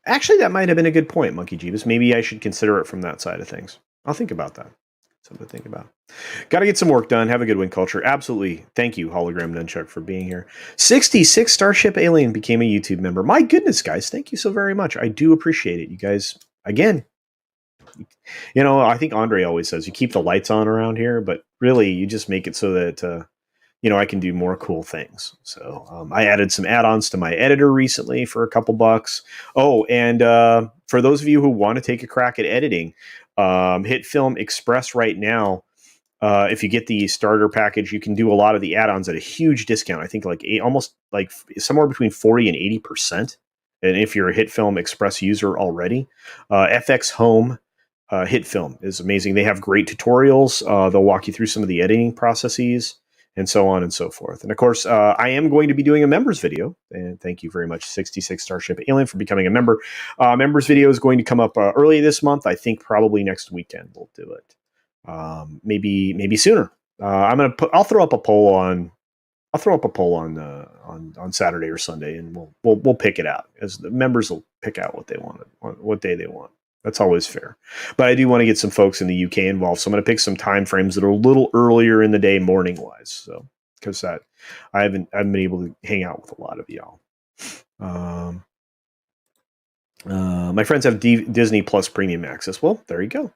Speaker 1: Actually, that might have been a good point, Monkey Jeebus. Maybe I should consider it from that side of things. I'll think about that. Something to think about. Got to get some work done. Have a good one, Culture. Absolutely. Thank you, Hologram Nunchuck, for being here. 66 Starship Alien became a YouTube member. My goodness, guys. Thank you so very much. I do appreciate it. You guys, again, I think Andre always says you keep the lights on around here, but really you just make it so that, I can do more cool things. So I added some add-ons to my editor recently for a couple bucks. Oh, and for those of you who want to take a crack at editing, hit Film Express right now. If you get the starter package, you can do a lot of the add-ons at a huge discount. I think almost like somewhere between 40 and 80%. And if you're a Hit Film Express user already, FX Home Hit Film is amazing. They have great tutorials. They'll walk you through some of the editing processes and so on and so forth. And of course, I am going to be doing a members video. And thank you very much, 66 Starship Alien, for becoming a member. Members video is going to come up early this month. I think probably next weekend we'll do it. Maybe sooner. I'll throw up a poll on Saturday or Sunday, and we'll pick it out, as the members will pick out what they want, what day they want. That's always fair. But I do want to get some folks in the UK involved, so I'm going to pick some time frames that are a little earlier in the day, morning wise. So because I haven't been able to hang out with a lot of y'all. My friends have Disney Plus Premium access. Well, there you go.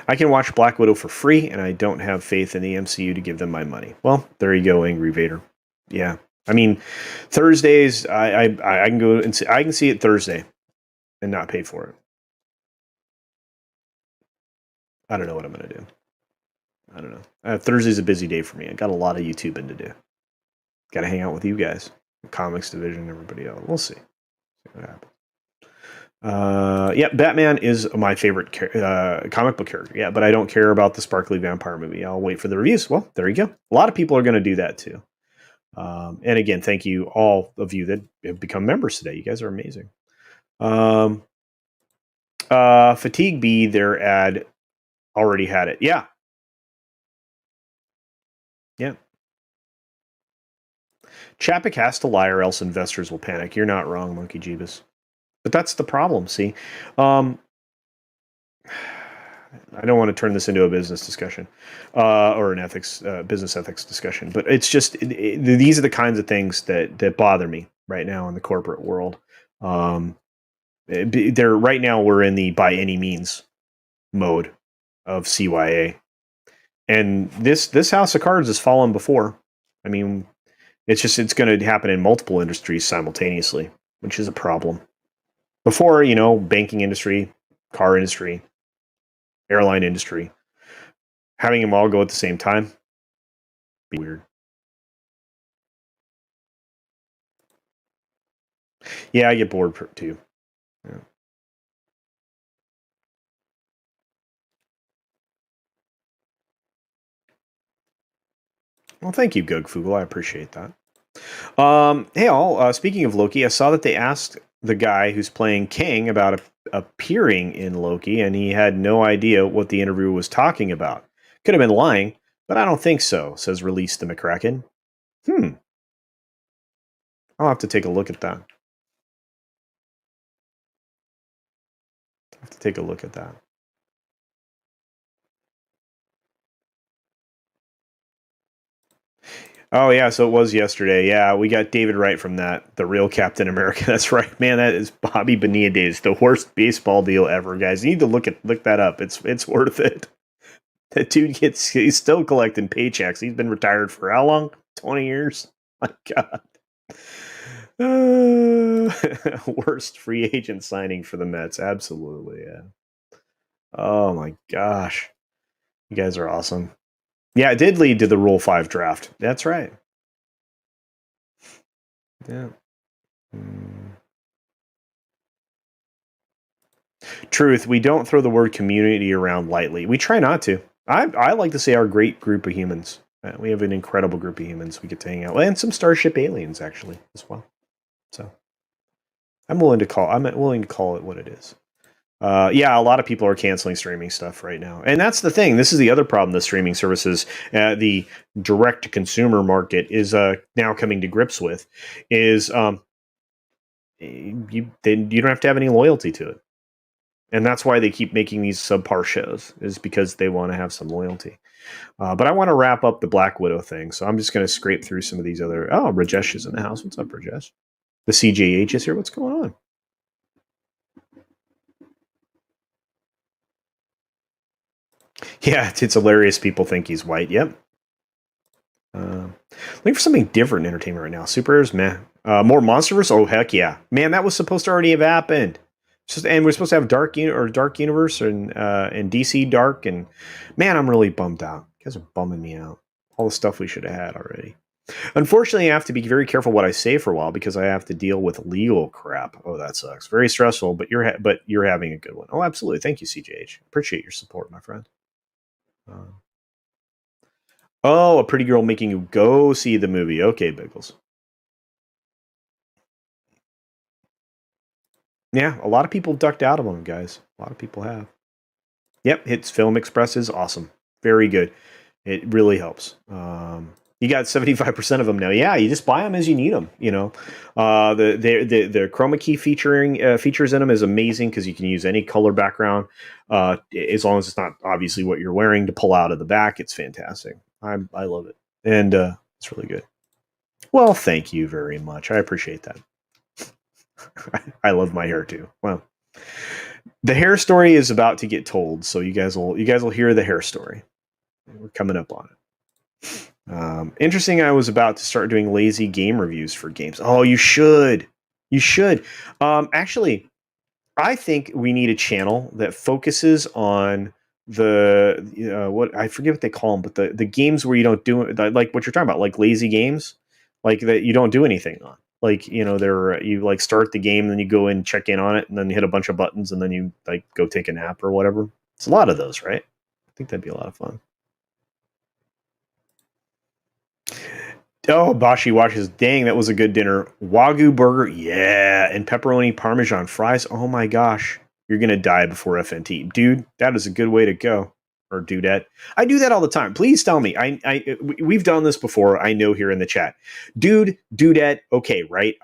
Speaker 1: I can watch Black Widow for free, and I don't have faith in the MCU to give them my money. Well, there you go, Angry Vader. Yeah, I mean, Thursdays I can go and I can see it Thursday, and not pay for it. I don't know what I'm gonna do. I don't know. Thursday's a busy day for me. I got a lot of YouTubing to do. Got to hang out with you guys, the comics division, everybody else. We'll see what happens. Yeah, Batman is my favorite comic book character. Yeah, but I don't care about the sparkly vampire movie. I'll wait for the reviews. Well, there you go. A lot of people are going to do that too. And again, thank you all of you that have become members today. You guys are amazing. Fatigue B, their ad already had it. Yeah. Yeah. Chapek has to lie or else investors will panic. You're not wrong, Monkey Jeebus. But that's the problem, see? I don't want to turn this into a business discussion or an business ethics discussion, but it's just these are the kinds of things that bother me right now in the corporate world. Right now we're in the by any means mode of CYA, and this house of cards has fallen before. I mean, it's going to happen in multiple industries simultaneously, which is a problem. Before, banking industry, car industry, airline industry, having them all go at the same time, be weird. Yeah, I get bored too. Yeah. Well, thank you, Gugfugel. I appreciate that. Hey, all. Speaking of Loki, I saw that they asked the guy who's playing King about appearing in Loki, and he had no idea what the interview was talking about. Could have been lying, but I don't think so, says Release the McCracken. I'll have to take a look at that. Oh, yeah, so it was yesterday. Yeah, we got David Wright from that, the real Captain America. That's right. Man, that is Bobby Bonilla days. The worst baseball deal ever, guys. You need to look that up. It's worth it. That dude he's still collecting paychecks. He's been retired for how long? 20 years? My God. Worst free agent signing for the Mets. Absolutely, yeah. Oh my gosh. You guys are awesome. Yeah, it did lead to the Rule 5 draft. That's right. Yeah. Truth, we don't throw the word community around lightly. We try not to. I like to say our great group of humans. We have an incredible group of humans we get to hang out with, and some Starship aliens, actually, as well. So I'm willing to call it what it is. Yeah, a lot of people are canceling streaming stuff right now, and that's the thing. This is the other problem. The streaming services, the direct to consumer market is now coming to grips with, is you don't have to have any loyalty to it, and that's why they keep making these subpar shows. Is because they want to have some loyalty. But I want to wrap up the Black Widow thing, so I'm just going to scrape through some of these other. Oh, Rajesh is in the house. What's up, Rajesh? The CJH is here. What's going on? Yeah, it's hilarious. People think he's white. Yep. Looking for something different in entertainment right now. Superheroes, meh. More MonsterVerse? Oh heck yeah, man! That was supposed to already have happened. And we're supposed to have Dark Universe and DC Dark, and man, I'm really bummed out. You guys are bumming me out. All the stuff we should have had already. Unfortunately, I have to be very careful what I say for a while because I have to deal with legal crap. Oh, that sucks. Very stressful, but you're having a good one. Oh, absolutely. Thank you, CJH. Appreciate your support, my friend. Uh, oh, a pretty girl making you go see the movie. Okay, Biggles. Yeah, a lot of people ducked out of them, guys. A lot of people have. Yep, hits Film Express is awesome. Very good. It really helps. You got 75% of them now. Yeah, you just buy them as you need them. You know, the chroma key features in them is amazing because you can use any color background as long as it's not obviously what you're wearing to pull out of the back. It's fantastic. I love it, and it's really good. Well, thank you very much. I appreciate that. I love my hair too. Well, the hair story is about to get told, so you guys will hear the hair story. We're coming up on it. Interesting. I was about to start doing lazy game reviews for games. Oh, you should. You should. Actually, I think we need a channel that focuses on the what I forget what they call them, but the games where you don't do like what you're talking about, like lazy games, like that you don't do anything on. Like they're you like start the game, then you go in, check in on it, and then you hit a bunch of buttons, and then you like go take a nap or whatever. It's a lot of those, right? I think that'd be a lot of fun. Oh, Bashi watches. Dang, that was a good dinner. Wagyu burger, yeah, and pepperoni parmesan fries. Oh my gosh, you're gonna die before FNT, dude. That is a good way to go. Or dudette. I do that all the time. Please tell me. We've done this before. I know here in the chat, dude, dudette. Okay, right.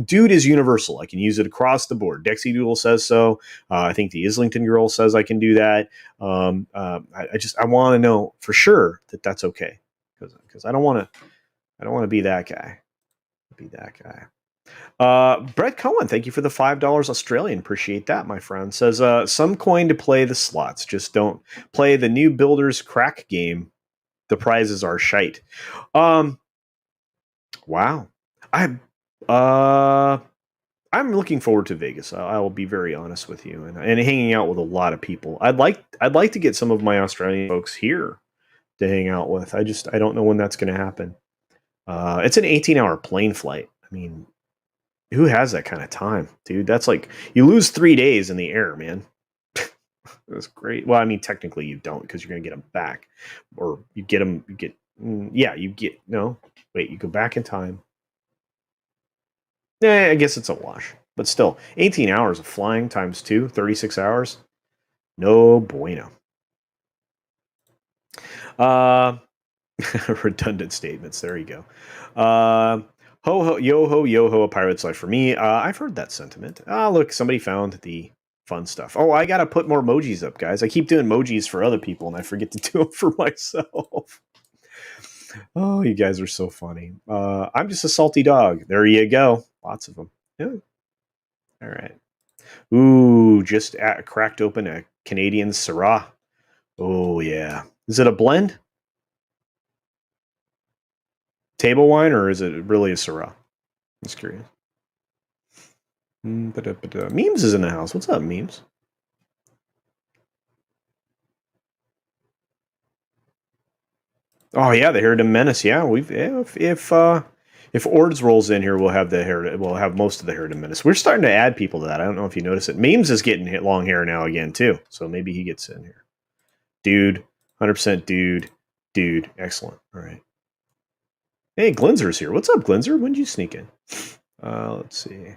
Speaker 1: Dude is universal. I can use it across the board. Dexy Doodle says so. I think the Islington girl says I can do that. I want to know for sure that that's okay because I don't want to be that guy. Be that guy. Brett Cohen, thank you for the $5 Australian. Appreciate that, my friend. Says some coin to play the slots. Just don't play the new Builders Crack game. The prizes are shite. Um, wow. I I'm looking forward to Vegas. I will be very honest with you, and hanging out with a lot of people. I'd like to get some of my Australian folks here to hang out with. I don't know when that's going to happen. It's an 18-hour plane flight. I mean, who has that kind of time, dude? That's like you lose 3 days in the air, man. That's great. Well, I mean, technically you don't because you're gonna get them back, or you get them. You get yeah, you get no. Wait, you go back in time. Yeah, I guess it's a wash, but still, 18 hours of flying times two, 36 hours. No bueno. Uh, redundant statements. There you go. Ho ho yo ho, a pirate's life for me. I've heard that sentiment. Ah, look, somebody found the fun stuff. Oh, I gotta put more emojis up, guys. I keep doing emojis for other people, and I forget to do them for myself. Oh, you guys are so funny. I'm just a salty dog. There you go. Lots of them. Yeah. All right. Ooh, cracked open a Canadian Syrah. Oh yeah. Is it a blend? Table wine, or is it really a Syrah? I'm just curious. Memes is in the house. What's up, Memes? Oh yeah, the Herodom Menace. Yeah, if Ords rolls in here, we'll have most of the Herodom Menace. We're starting to add people to that. I don't know if you notice it. Memes is getting hit long hair now again too, so maybe he gets in here. Dude, 100% dude, excellent. All right. Hey, Glinzer's here. What's up, Glinzer? When did you sneak in? Let's see.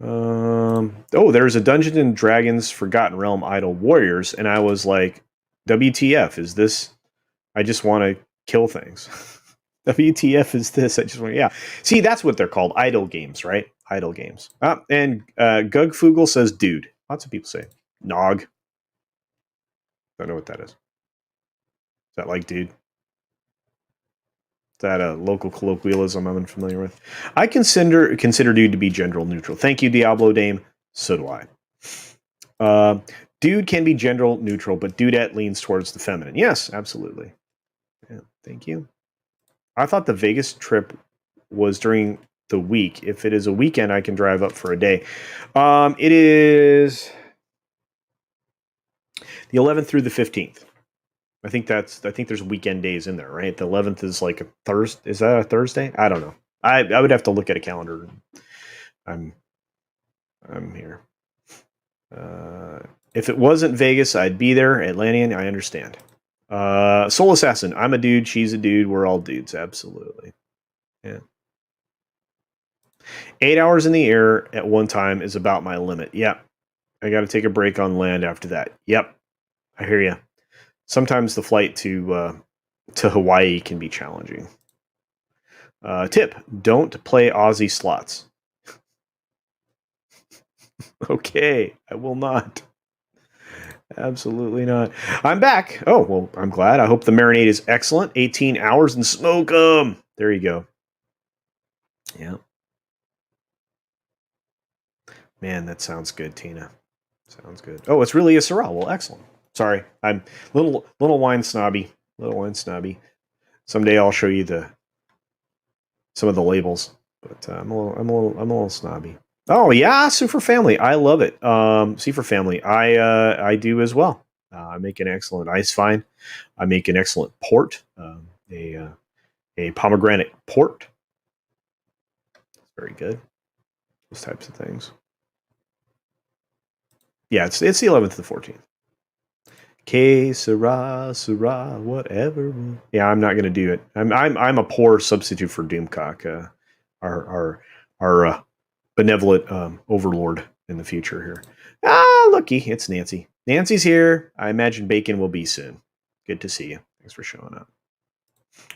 Speaker 1: There's a Dungeons and Dragons Forgotten Realm Idle Warriors, and I was like, WTF is this? I just want to kill things. WTF is this? I just want yeah. See, that's what they're called. Idle games, right? Idle games. And Gugfugel says dude. Lots of people say nog. Don't know what that is. Is that like dude? Is that a local colloquialism I'm unfamiliar with? I consider dude to be gender neutral. Thank you, Diablo Dame. So do I. Dude can be gender neutral, but dudette leans towards the feminine. Yes, absolutely. Yeah, thank you. I thought the Vegas trip was during the week. If it is a weekend, I can drive up for a day. It is the 11th through the 15th. I think there's weekend days in there, right? The 11th is like a Thursday. Is that a Thursday? I don't know. I would have to look at a calendar. I'm here. If it wasn't Vegas, I'd be there. Atlantean, I understand. Soul Assassin, I'm a dude, she's a dude, we're all dudes, absolutely. Yeah. 8 hours in the air at one time is about my limit. Yep. I got to take a break on land after that. Yep. I hear you. Sometimes the flight to Hawaii can be challenging. Tip, don't play Aussie slots. Okay, I will not. Absolutely not. I'm back. Oh, well, I'm glad. I hope the marinade is excellent. 18 hours and smoke 'em. There you go. Yeah. Man, that sounds good, Tina. Sounds good. Oh, it's really a Syrah. Well, excellent. Sorry, I'm little wine snobby. Little wine snobby. Someday I'll show you some of the labels, but I'm a little snobby. Oh yeah, Super Family. I love it. Super Family. I do as well. I make an excellent ice fine. I make an excellent port. A pomegranate port. Very good. Those types of things. Yeah, it's the 11th to the 14th. Que sera, whatever. Yeah, I'm not going to do it. I'm a poor substitute for Doomcock, our benevolent overlord in the future here. Looky, it's Nancy. Nancy's here. I imagine bacon will be soon. Good to see you. Thanks for showing up.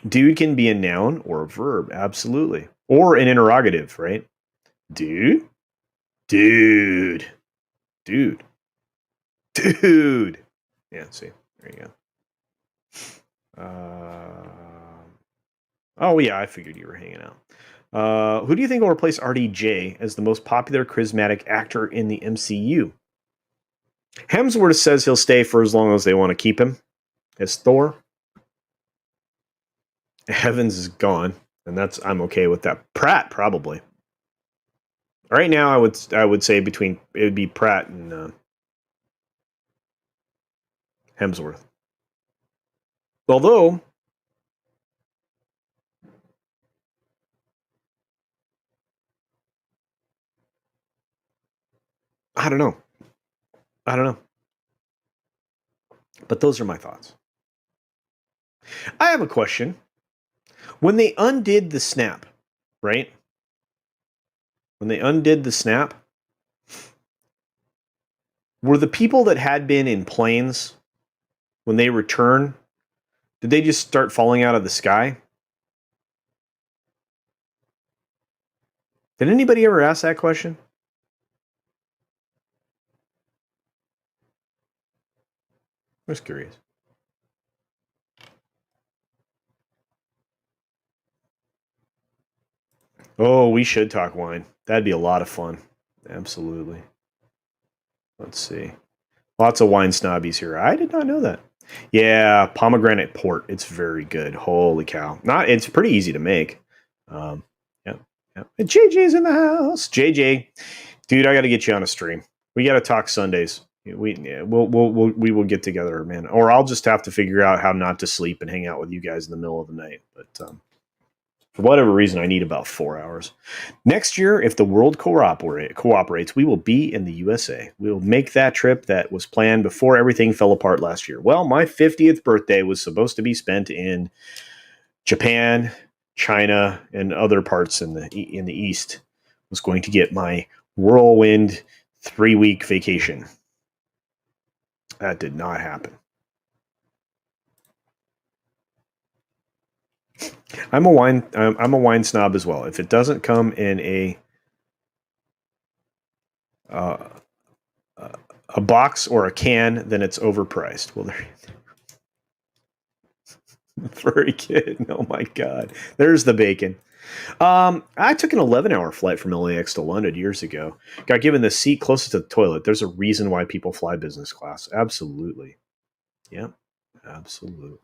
Speaker 1: Dude can be a noun or a verb, absolutely, or an interrogative, right? Dude. Yeah, see, there you go. Oh yeah, I figured you were hanging out. Who do you think will replace RDJ as the most popular charismatic actor in the MCU? Hemsworth says he'll stay for as long as they want to keep him as Thor. Evans is gone, and I'm okay with that. Pratt probably. Right now, I would say it would be Pratt and Hemsworth. Although I don't know. But those are my thoughts. I have a question. When they undid the snap, right? When they undid the snap, were the people that had been in planes, when they return, did they just start falling out of the sky? Did anybody ever ask that question? I was curious. Oh, we should talk wine. That'd be a lot of fun. Absolutely. Let's see. Lots of wine snobbies here. I did not know that. Yeah, pomegranate port. It's very good. Holy cow! It's pretty easy to make. Yeah. And JJ's in the house. JJ, dude, I got to get you on a stream. We got to talk Sundays. We will get together, man. Or I'll just have to figure out how not to sleep and hang out with you guys in the middle of the night. But for whatever reason, I need about 4 hours. Next year, if the world cooperates, we will be in the USA. We will make that trip that was planned before everything fell apart last year. Well, my 50th birthday was supposed to be spent in Japan, China, and other parts in the East. I was going to get my whirlwind 3-week vacation. That did not happen. I'm a wine snob as well. If it doesn't come in uh, a box or a can, then it's overpriced. Well, very good. Oh my God, there's the bacon. I took an 11-hour flight from LAX to London years ago. Got given the seat closest to the toilet. There's a reason why people fly business class. Absolutely. Yep. Absolutely.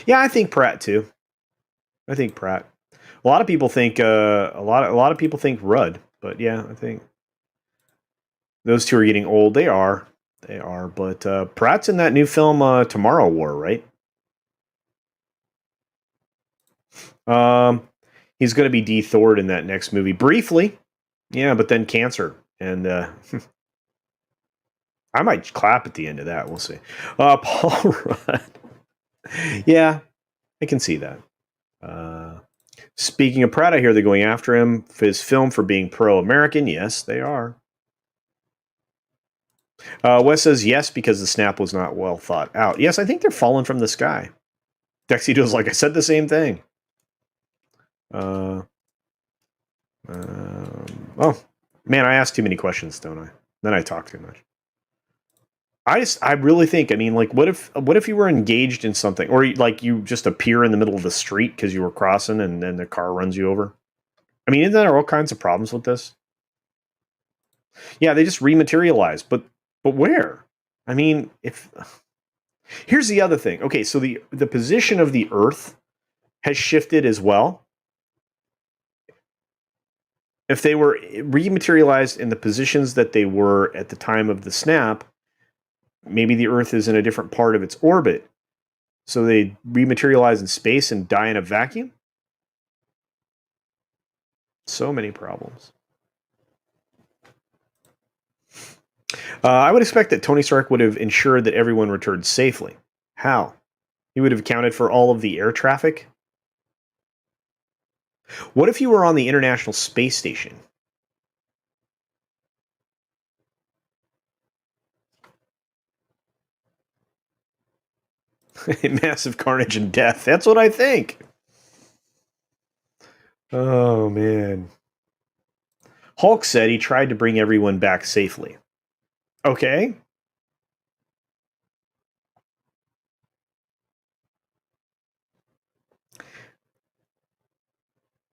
Speaker 1: Yeah, I think Pratt too. I think Pratt. A lot of people think a lot of people think Rudd, but yeah, I think those two are getting old. They are. But Pratt's in that new film Tomorrow War, right? Um, he's going to be D Thord in that next movie briefly. Yeah, but then cancer, and I might clap at the end of that. We'll see. Paul Rudd. Yeah, I can see that. Speaking of Pratt, I hear they're going after him for his film for being pro-American. Yes, they are. Wes says yes because the snap was not well thought out. Yes, I think they're falling from the sky. Dexy does like I said the same thing. Uh, oh man, I asked too many questions, don't I? Then I talk too much. I really think. I mean, like, what if you were engaged in something, or like you just appear in the middle of the street because you were crossing, and then the car runs you over? I mean, isn't there all kinds of problems with this? Yeah, they just rematerialize, but where? I mean, if here's the other thing. Okay, so the position of the Earth has shifted as well. If they were rematerialized in the positions that they were at the time of the snap, maybe the Earth is in a different part of its orbit. So they rematerialize in space and die in a vacuum? So many problems. I would expect that Tony Stark would have ensured that everyone returned safely. How? He would have accounted for all of the air traffic? What if you were on the International Space Station? Massive carnage and death. That's what I think. Oh, man. Hulk said he tried to bring everyone back safely. Okay.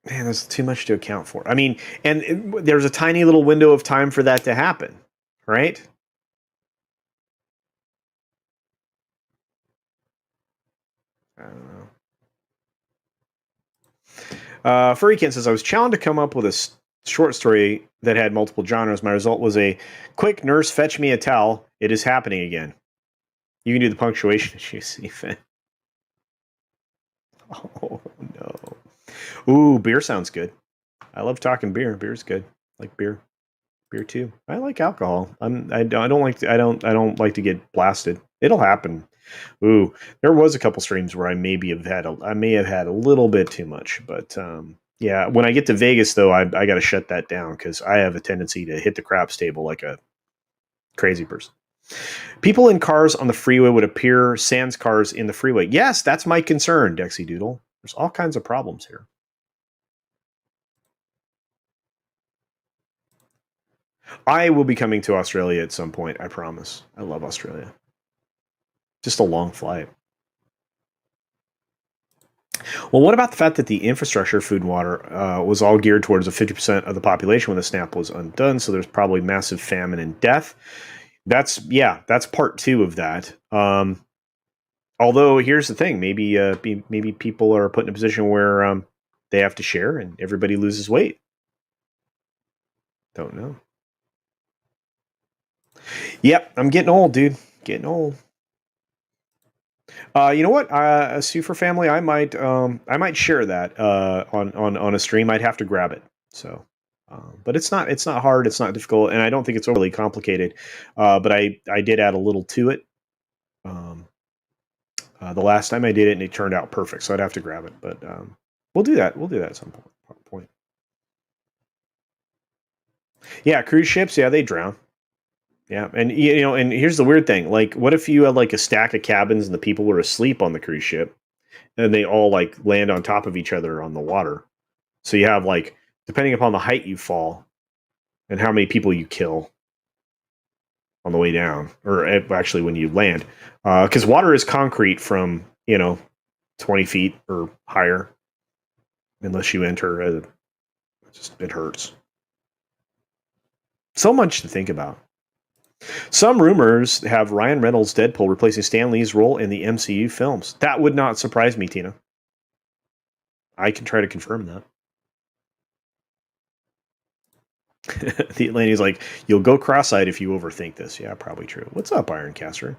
Speaker 1: Man, there's too much to account for. I mean, there's a tiny little window of time for that to happen, right? I don't know. Furrykin says, I was challenged to come up with a short story that had multiple genres. My result was a quick nurse, fetch me a towel. It is happening again. You can do the punctuation as you see fit. Oh, no. Ooh, beer sounds good. I love talking beer. Beer's good. Like beer. Beer too. I like alcohol. I don't like to get blasted. It'll happen. Ooh, there was a couple streams where I may have had a little bit too much, but yeah. When I get to Vegas, though, I got to shut that down because I have a tendency to hit the craps table like a crazy person. People in cars on the freeway would appear sans cars in the freeway. Yes, that's my concern, Dexy Doodle. There's all kinds of problems here. I will be coming to Australia at some point. I promise. I love Australia. Just a long flight. Well, what about the fact that the infrastructure, food and water, was all geared towards the 50% of the population when the snap was undone? So there's probably massive famine and death. That's part two of that. Although here's the thing, maybe people are put in a position where they have to share and everybody loses weight. Don't know. Yep, I'm getting old, dude. Getting old. You know what? A Sufer family, I might share that on a stream. I'd have to grab it. So, but it's not hard. It's not difficult, and I don't think it's overly complicated. But I did add a little to it. Um, the last time I did it, and it turned out perfect. So I'd have to grab it. But we'll do that. We'll do that at some point. Yeah, cruise ships, yeah, they drown. Yeah, and and here's the weird thing. Like, what if you had like a stack of cabins and the people were asleep on the cruise ship, and they all like land on top of each other on the water? So you have like, depending upon the height you fall and how many people you kill on the way down, or actually when you land, because water is concrete from 20 feet or higher, unless you enter. It hurts. So much to think about. Some rumors have Ryan Reynolds' Deadpool replacing Stan Lee's role in the MCU films. That would not surprise me, Tina. I can try to confirm that. The Atlantean's like, you'll go cross-eyed if you overthink this. Yeah, probably true. What's up, Ironcaster?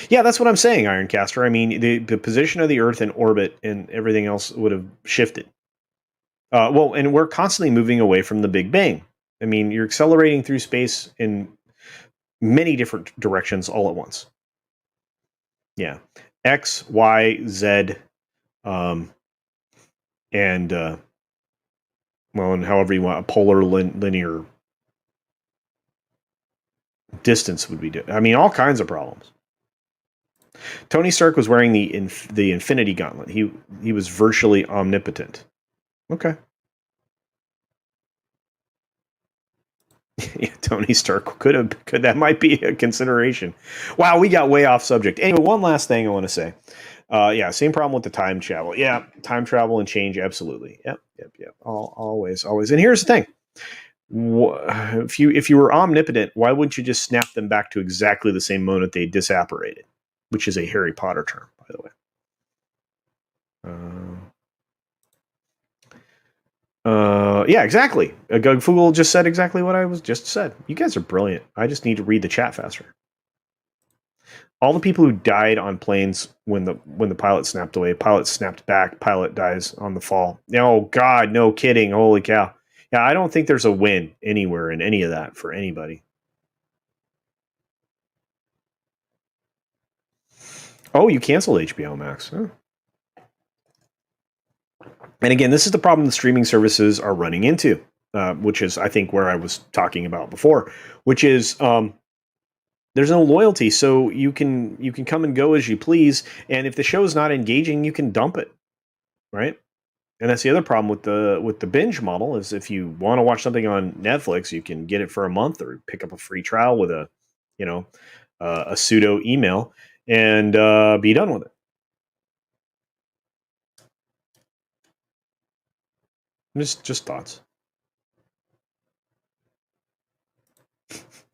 Speaker 1: Yeah, that's what I'm saying, Ironcaster. I mean, the position of the Earth in orbit and everything else would have shifted. Well, and we're constantly moving away from the Big Bang. I mean, you're accelerating through space in many different directions all at once. Yeah. X, Y, Z, um, and well, and however you want, a polar linear distance would be. I mean, all kinds of problems. Tony Stark was wearing the Infinity Gauntlet. He was virtually omnipotent. Okay. Yeah, Tony Stark could that might be a consideration. Wow, we got way off subject. Anyway, one last thing I want to say. Yeah, same problem with the time travel. Yeah, time travel and change, absolutely. Yep. Always. And here's the thing: if you were omnipotent, why wouldn't you just snap them back to exactly the same moment they disapparated, which is a Harry Potter term, by the way. Yeah, exactly. Gugfugel just said exactly what I was just said. You guys are brilliant. I just need to read the chat faster. All the people who died on planes when the pilot snapped away, pilot snapped back, pilot dies on the fall. Oh God, no kidding! Holy cow! Yeah, I don't think there's a win anywhere in any of that for anybody. Oh, you canceled HBO Max. Huh. And again, this is the problem the streaming services are running into, which is, I think, where I was talking about before, which is there's no loyalty, so you can come and go as you please, and if the show is not engaging, you can dump it, right? And that's the other problem with the binge model is if you want to watch something on Netflix, you can get it for a month or pick up a free trial with a pseudo email and be done with it. Just thoughts.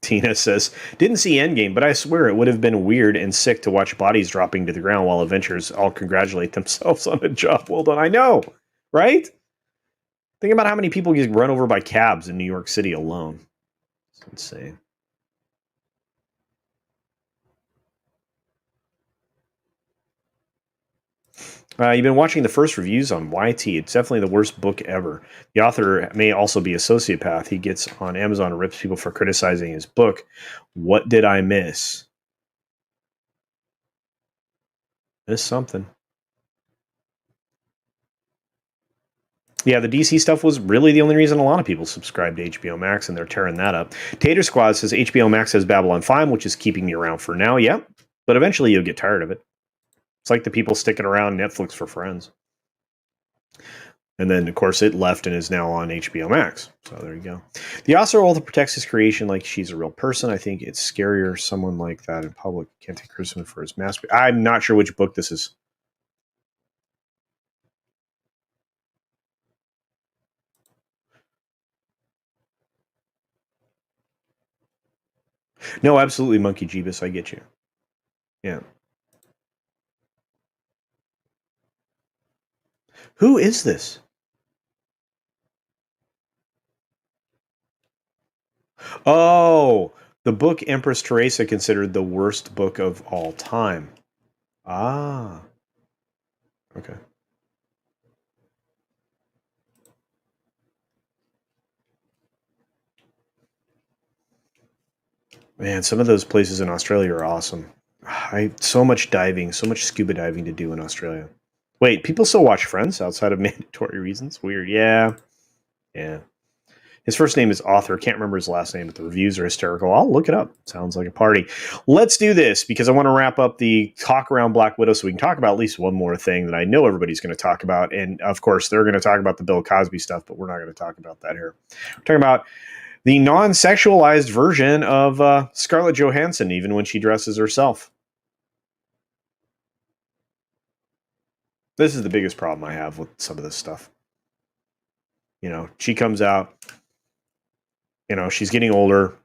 Speaker 1: Tina says, didn't see Endgame, but I swear it would have been weird and sick to watch bodies dropping to the ground while Avengers all congratulate themselves on a job well done. I know, right? Think about how many people get run over by cabs in New York City alone. It's insane. You've been watching the first reviews on YT. It's definitely the worst book ever. The author may also be a sociopath. He gets on Amazon and rips people for criticizing his book. What did I miss? Missed something. Yeah, the DC stuff was really the only reason a lot of people subscribe to HBO Max, and they're tearing that up. Tater Squad says HBO Max has Babylon 5, which is keeping me around for now. Yep, but eventually you'll get tired of it. It's like the people sticking around Netflix for Friends. And then, of course, it left and is now on HBO Max. So there you go. The author also protects his creation like she's a real person. I think it's scarier someone like that in public can't take criticism for his masterpiece. I'm not sure which book this is. No, absolutely, Monkey Jeebus. I get you. Yeah. Who is this? Oh, the book Empress Teresa considered the worst book of all time. Ah. Okay. Man, some of those places in Australia are awesome. So much diving, so much scuba diving to do in Australia. Wait, people still watch Friends outside of mandatory reasons? Weird. Yeah. His first name is Author. Can't remember his last name, but the reviews are hysterical. I'll look it up. Sounds like a party. Let's do this because I want to wrap up the talk around Black Widow so we can talk about at least one more thing that I know everybody's going to talk about. And of course, they're going to talk about the Bill Cosby stuff, but we're not going to talk about that here. We're talking about the non-sexualized version of Scarlett Johansson, even when she dresses herself. This is the biggest problem I have with some of this stuff. You know, she comes out, you know, she's getting older.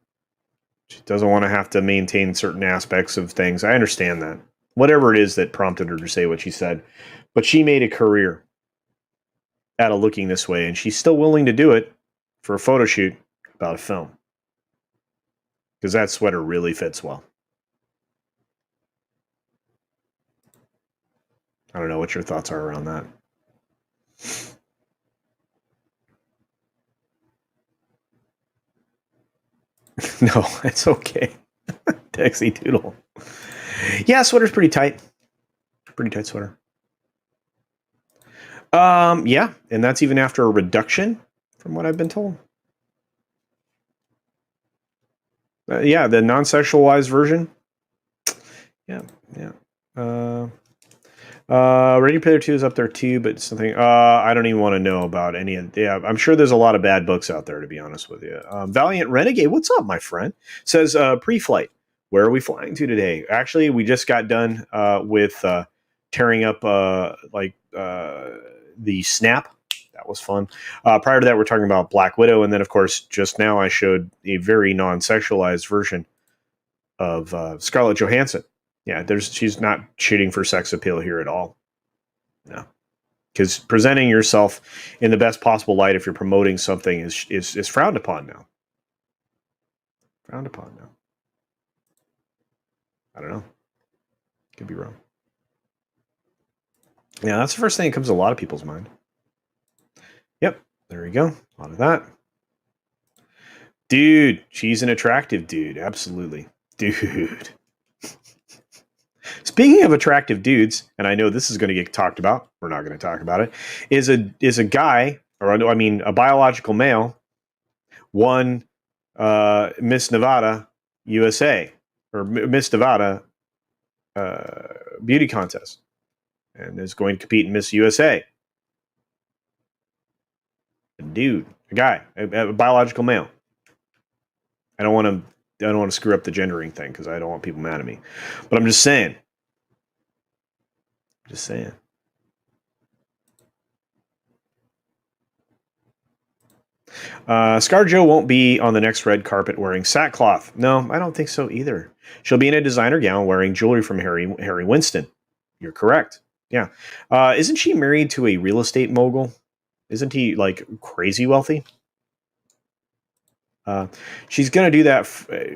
Speaker 1: She doesn't want to have to maintain certain aspects of things. I understand that. Whatever it is that prompted her to say what she said. But she made a career out of looking this way, and she's still willing to do it for a photo shoot about a film. Because that sweater really fits well. I don't know what your thoughts are around that. No, it's okay. Taxi Doodle. Yeah, sweater's pretty tight. Pretty tight sweater. Yeah, and that's even after a reduction, from what I've been told. Yeah, the non-sexualized version. Yeah. Ready Player 2 is up there too, but something I don't even want to know about any of. Yeah, I'm sure there's a lot of bad books out there, to be honest with you. Valiant Renegade, what's up, my friend? Says pre-flight. Where are we flying to today? Actually, we just got done with tearing up the Snap. That was fun. Prior to that, we're talking about Black Widow, and then of course, just now I showed a very non-sexualized version of Scarlett Johansson. Yeah, she's not shooting for sex appeal here at all. No, because presenting yourself in the best possible light if you're promoting something is frowned upon now. Frowned upon now. I don't know. Could be wrong. Yeah, that's the first thing that comes to a lot of people's mind. Yep, there we go. A lot of that. Dude, she's an attractive dude. Absolutely. Dude. Speaking of attractive dudes, and I know this is going to get talked about, we're not going to talk about it, is a guy, or I mean a biological male, won Miss Nevada USA, or Miss Nevada beauty contest, and is going to compete in Miss USA. A dude, a guy, a biological male. I don't want to screw up the gendering thing because I don't want people mad at me, but I'm just saying. Just saying. ScarJo won't be on the next red carpet wearing sackcloth. No, I don't think so either. She'll be in a designer gown wearing jewelry from Harry Winston. You're correct. Yeah. Isn't she married to a real estate mogul? Isn't he like crazy wealthy? She's going to do that.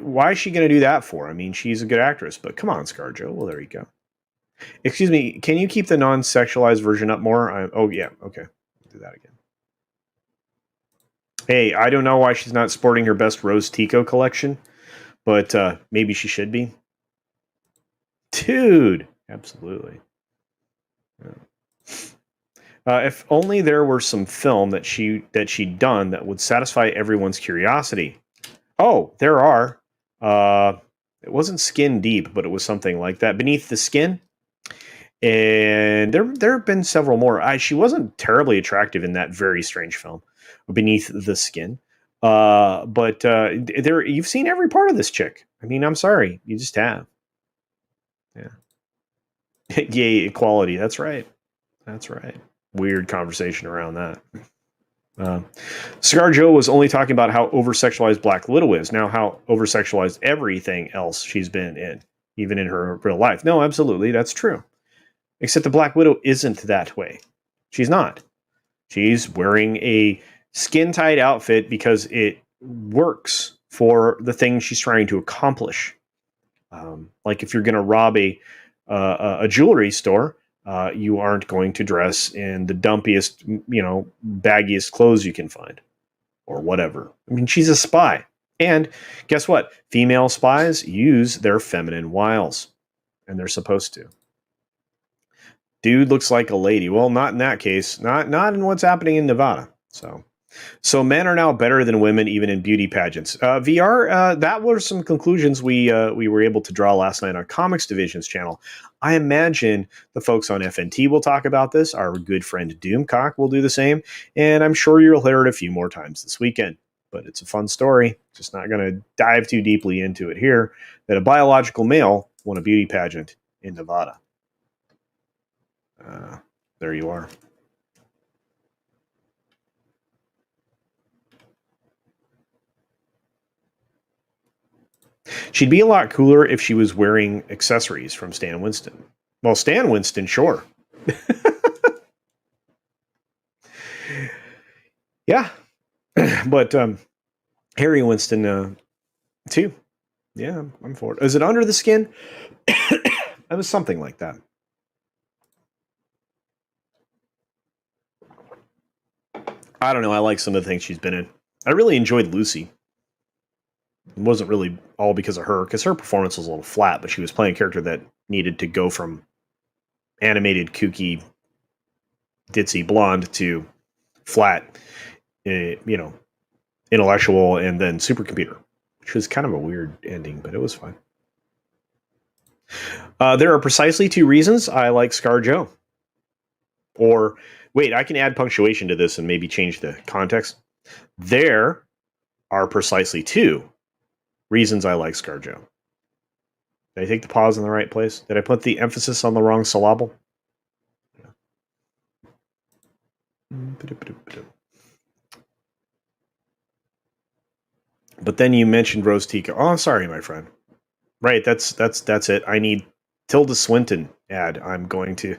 Speaker 1: Why is she going to do that for? I mean, she's a good actress, but come on, ScarJo. Well, there you go. Excuse me, can you keep the non-sexualized version up more? Oh, yeah, okay. Do that again. Hey, I don't know why she's not sporting her best Rose Tico collection, but maybe she should be. Dude, absolutely. If only there were some film that she'd done that would satisfy everyone's curiosity. Oh, there are. It wasn't Skin Deep, but it was something like that. Beneath the Skin. And there have been several more. She wasn't terribly attractive in that very strange film, Beneath the Skin. But there you've seen every part of this chick. I mean, I'm sorry, you just have. Yeah. Yay, equality. That's right. That's right. Weird conversation around that. ScarJo was only talking about how over-sexualized Black Widow is. Now, how over-sexualized everything else she's been in, even in her real life. No, absolutely, that's true. Except the Black Widow isn't that way. She's not. She's wearing a skin-tight outfit because it works for the thing she's trying to accomplish. Like if you're going to rob a jewelry store, you aren't going to dress in the dumpiest, baggiest clothes you can find, or whatever. I mean, she's a spy. And guess what? Female spies use their feminine wiles, and they're supposed to. Dude looks like a lady. Well, not in that case. Not in what's happening in Nevada. So, So men are now better than women, even in beauty pageants. VR. That were some conclusions we were able to draw last night on Comics Division's channel. I imagine the folks on FNT will talk about this. Our good friend Doomcock will do the same, and I'm sure you'll hear it a few more times this weekend. But it's a fun story. Just not going to dive too deeply into it here. That a biological male won a beauty pageant in Nevada. There you are. She'd be a lot cooler if she was wearing accessories from Stan Winston. Well, Stan Winston, sure. Yeah. But Harry Winston, too. Yeah, I'm for it. Is it under the skin? It was something like that. I don't know. I like some of the things she's been in. I really enjoyed Lucy. It wasn't really all because of her, because her performance was a little flat, but she was playing a character that needed to go from animated, kooky, ditzy blonde to flat, intellectual, and then supercomputer, which was kind of a weird ending, but it was fine. There are precisely two reasons I like ScarJo. Or, wait, I can add punctuation to this and maybe change the context. There are precisely two reasons I like ScarJo. Did I take the pause in the right place? Did I put the emphasis on the wrong syllable? But then you mentioned Rose Tico. Oh, sorry, my friend. Right, that's it. I need Tilda Swinton ad. I'm going to.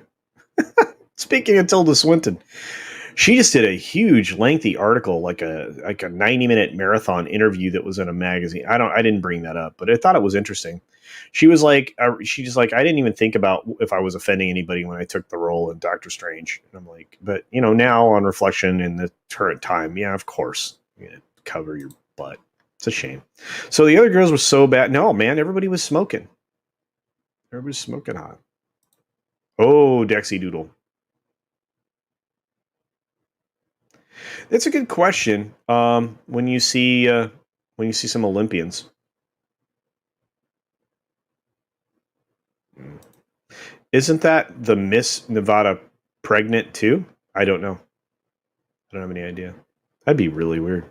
Speaker 1: Speaking of Tilda Swinton, she just did a huge, lengthy article, like a 90-minute marathon interview that was in a magazine. I didn't bring that up, but I thought it was interesting. She was like, I didn't even think about if I was offending anybody when I took the role in Doctor Strange. And I'm like, but now on reflection in the current time, yeah, of course, you're gonna cover your butt. It's a shame. So the other girls were so bad. No, man, everybody was smoking. Everybody was smoking hot. Oh, Dexy Doodle. It's a good question. When you see some Olympians, isn't that the Miss Nevada pregnant too? I don't know. I don't have any idea. That'd be really weird.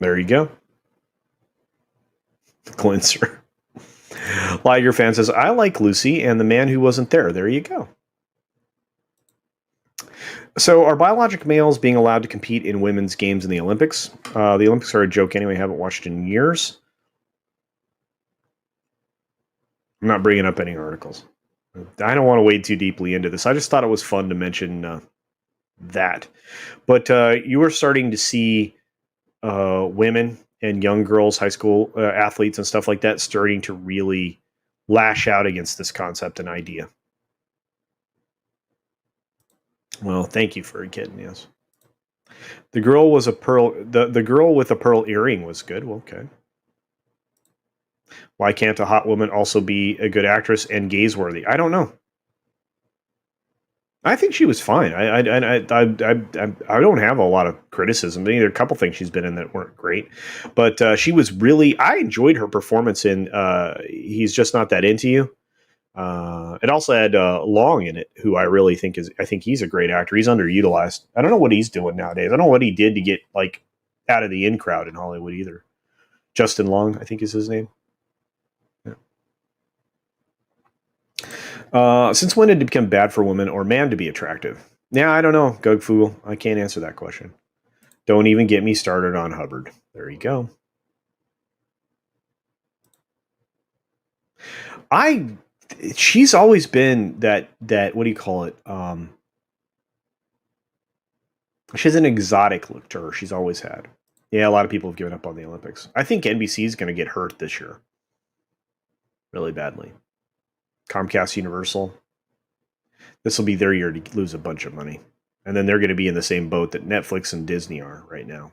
Speaker 1: There you go. Cleanser. Liger fan says, I like Lucy and the man who wasn't there. There you go. So, are biologic males being allowed to compete in women's games in the Olympics? The Olympics are a joke anyway. I haven't watched in years. I'm not bringing up any articles. I don't want to wade too deeply into this. I just thought it was fun to mention that. But you are starting to see women and young girls, high school athletes and stuff like that, starting to really lash out against this concept and idea. Well, thank you for a kitten. Yes, the girl was a pearl. The girl with a pearl earring was good. Well, okay. Why can't a hot woman also be a good actress and gaze worthy? I don't know. I think she was fine. I don't have a lot of criticism. There are a couple things she's been in that weren't great, but she was really. I enjoyed her performance in "He's Just Not That Into You." It also had Long in it, who I really think is. I think he's a great actor. He's underutilized. I don't know what he's doing nowadays. I don't know what he did to get like out of the in crowd in Hollywood either. Justin Long, I think is his name. Since when did it become bad for women or man to be attractive? Yeah, I don't know, Gugfool. I can't answer that question. Don't even get me started on Hubbard. There you go. She's always been that what do you call it? She has an exotic look to her. She's always had. Yeah, a lot of people have given up on the Olympics. I think NBC is going to get hurt this year. Really badly. Comcast Universal. This will be their year to lose a bunch of money. And then they're going to be in the same boat that Netflix and Disney are right now.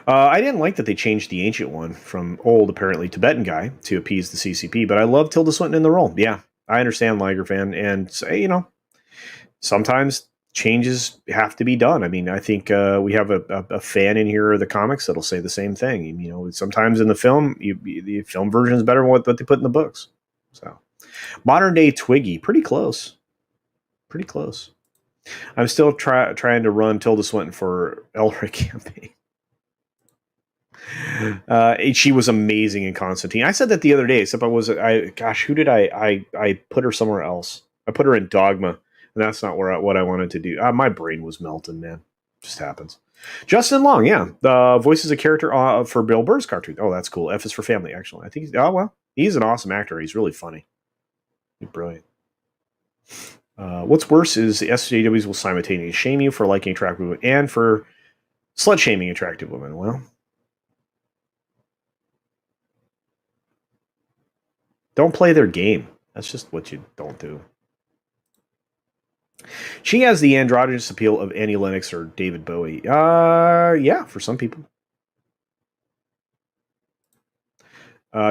Speaker 1: I didn't like that they changed the Ancient One from old, apparently Tibetan guy to appease the CCP, but I love Tilda Swinton in the role. Yeah, I understand Liger fan, and say, sometimes changes have to be done. I mean, I think we have a fan in here of the comics that'll say the same thing. Sometimes in the film, the film version is better than what they put in the books. So, modern day Twiggy, pretty close, pretty close. I'm still trying to run Tilda Swinton for Elric campaign. She was amazing in Constantine. I said that the other day, except who did I put her somewhere else? I put her in Dogma, and that's not what I wanted to do. My brain was melting, man. Just happens. Justin Long, yeah. The voices a character for Bill Burr's cartoon. Oh, that's cool. F is for family, actually. I think he's an awesome actor. He's really funny. He's brilliant. What's worse is the SJWs will simultaneously shame you for liking attractive women and for slut shaming attractive women. Well, don't play their game. That's just what you don't do. She has the androgynous appeal of Annie Lennox or David Bowie. Yeah, for some people.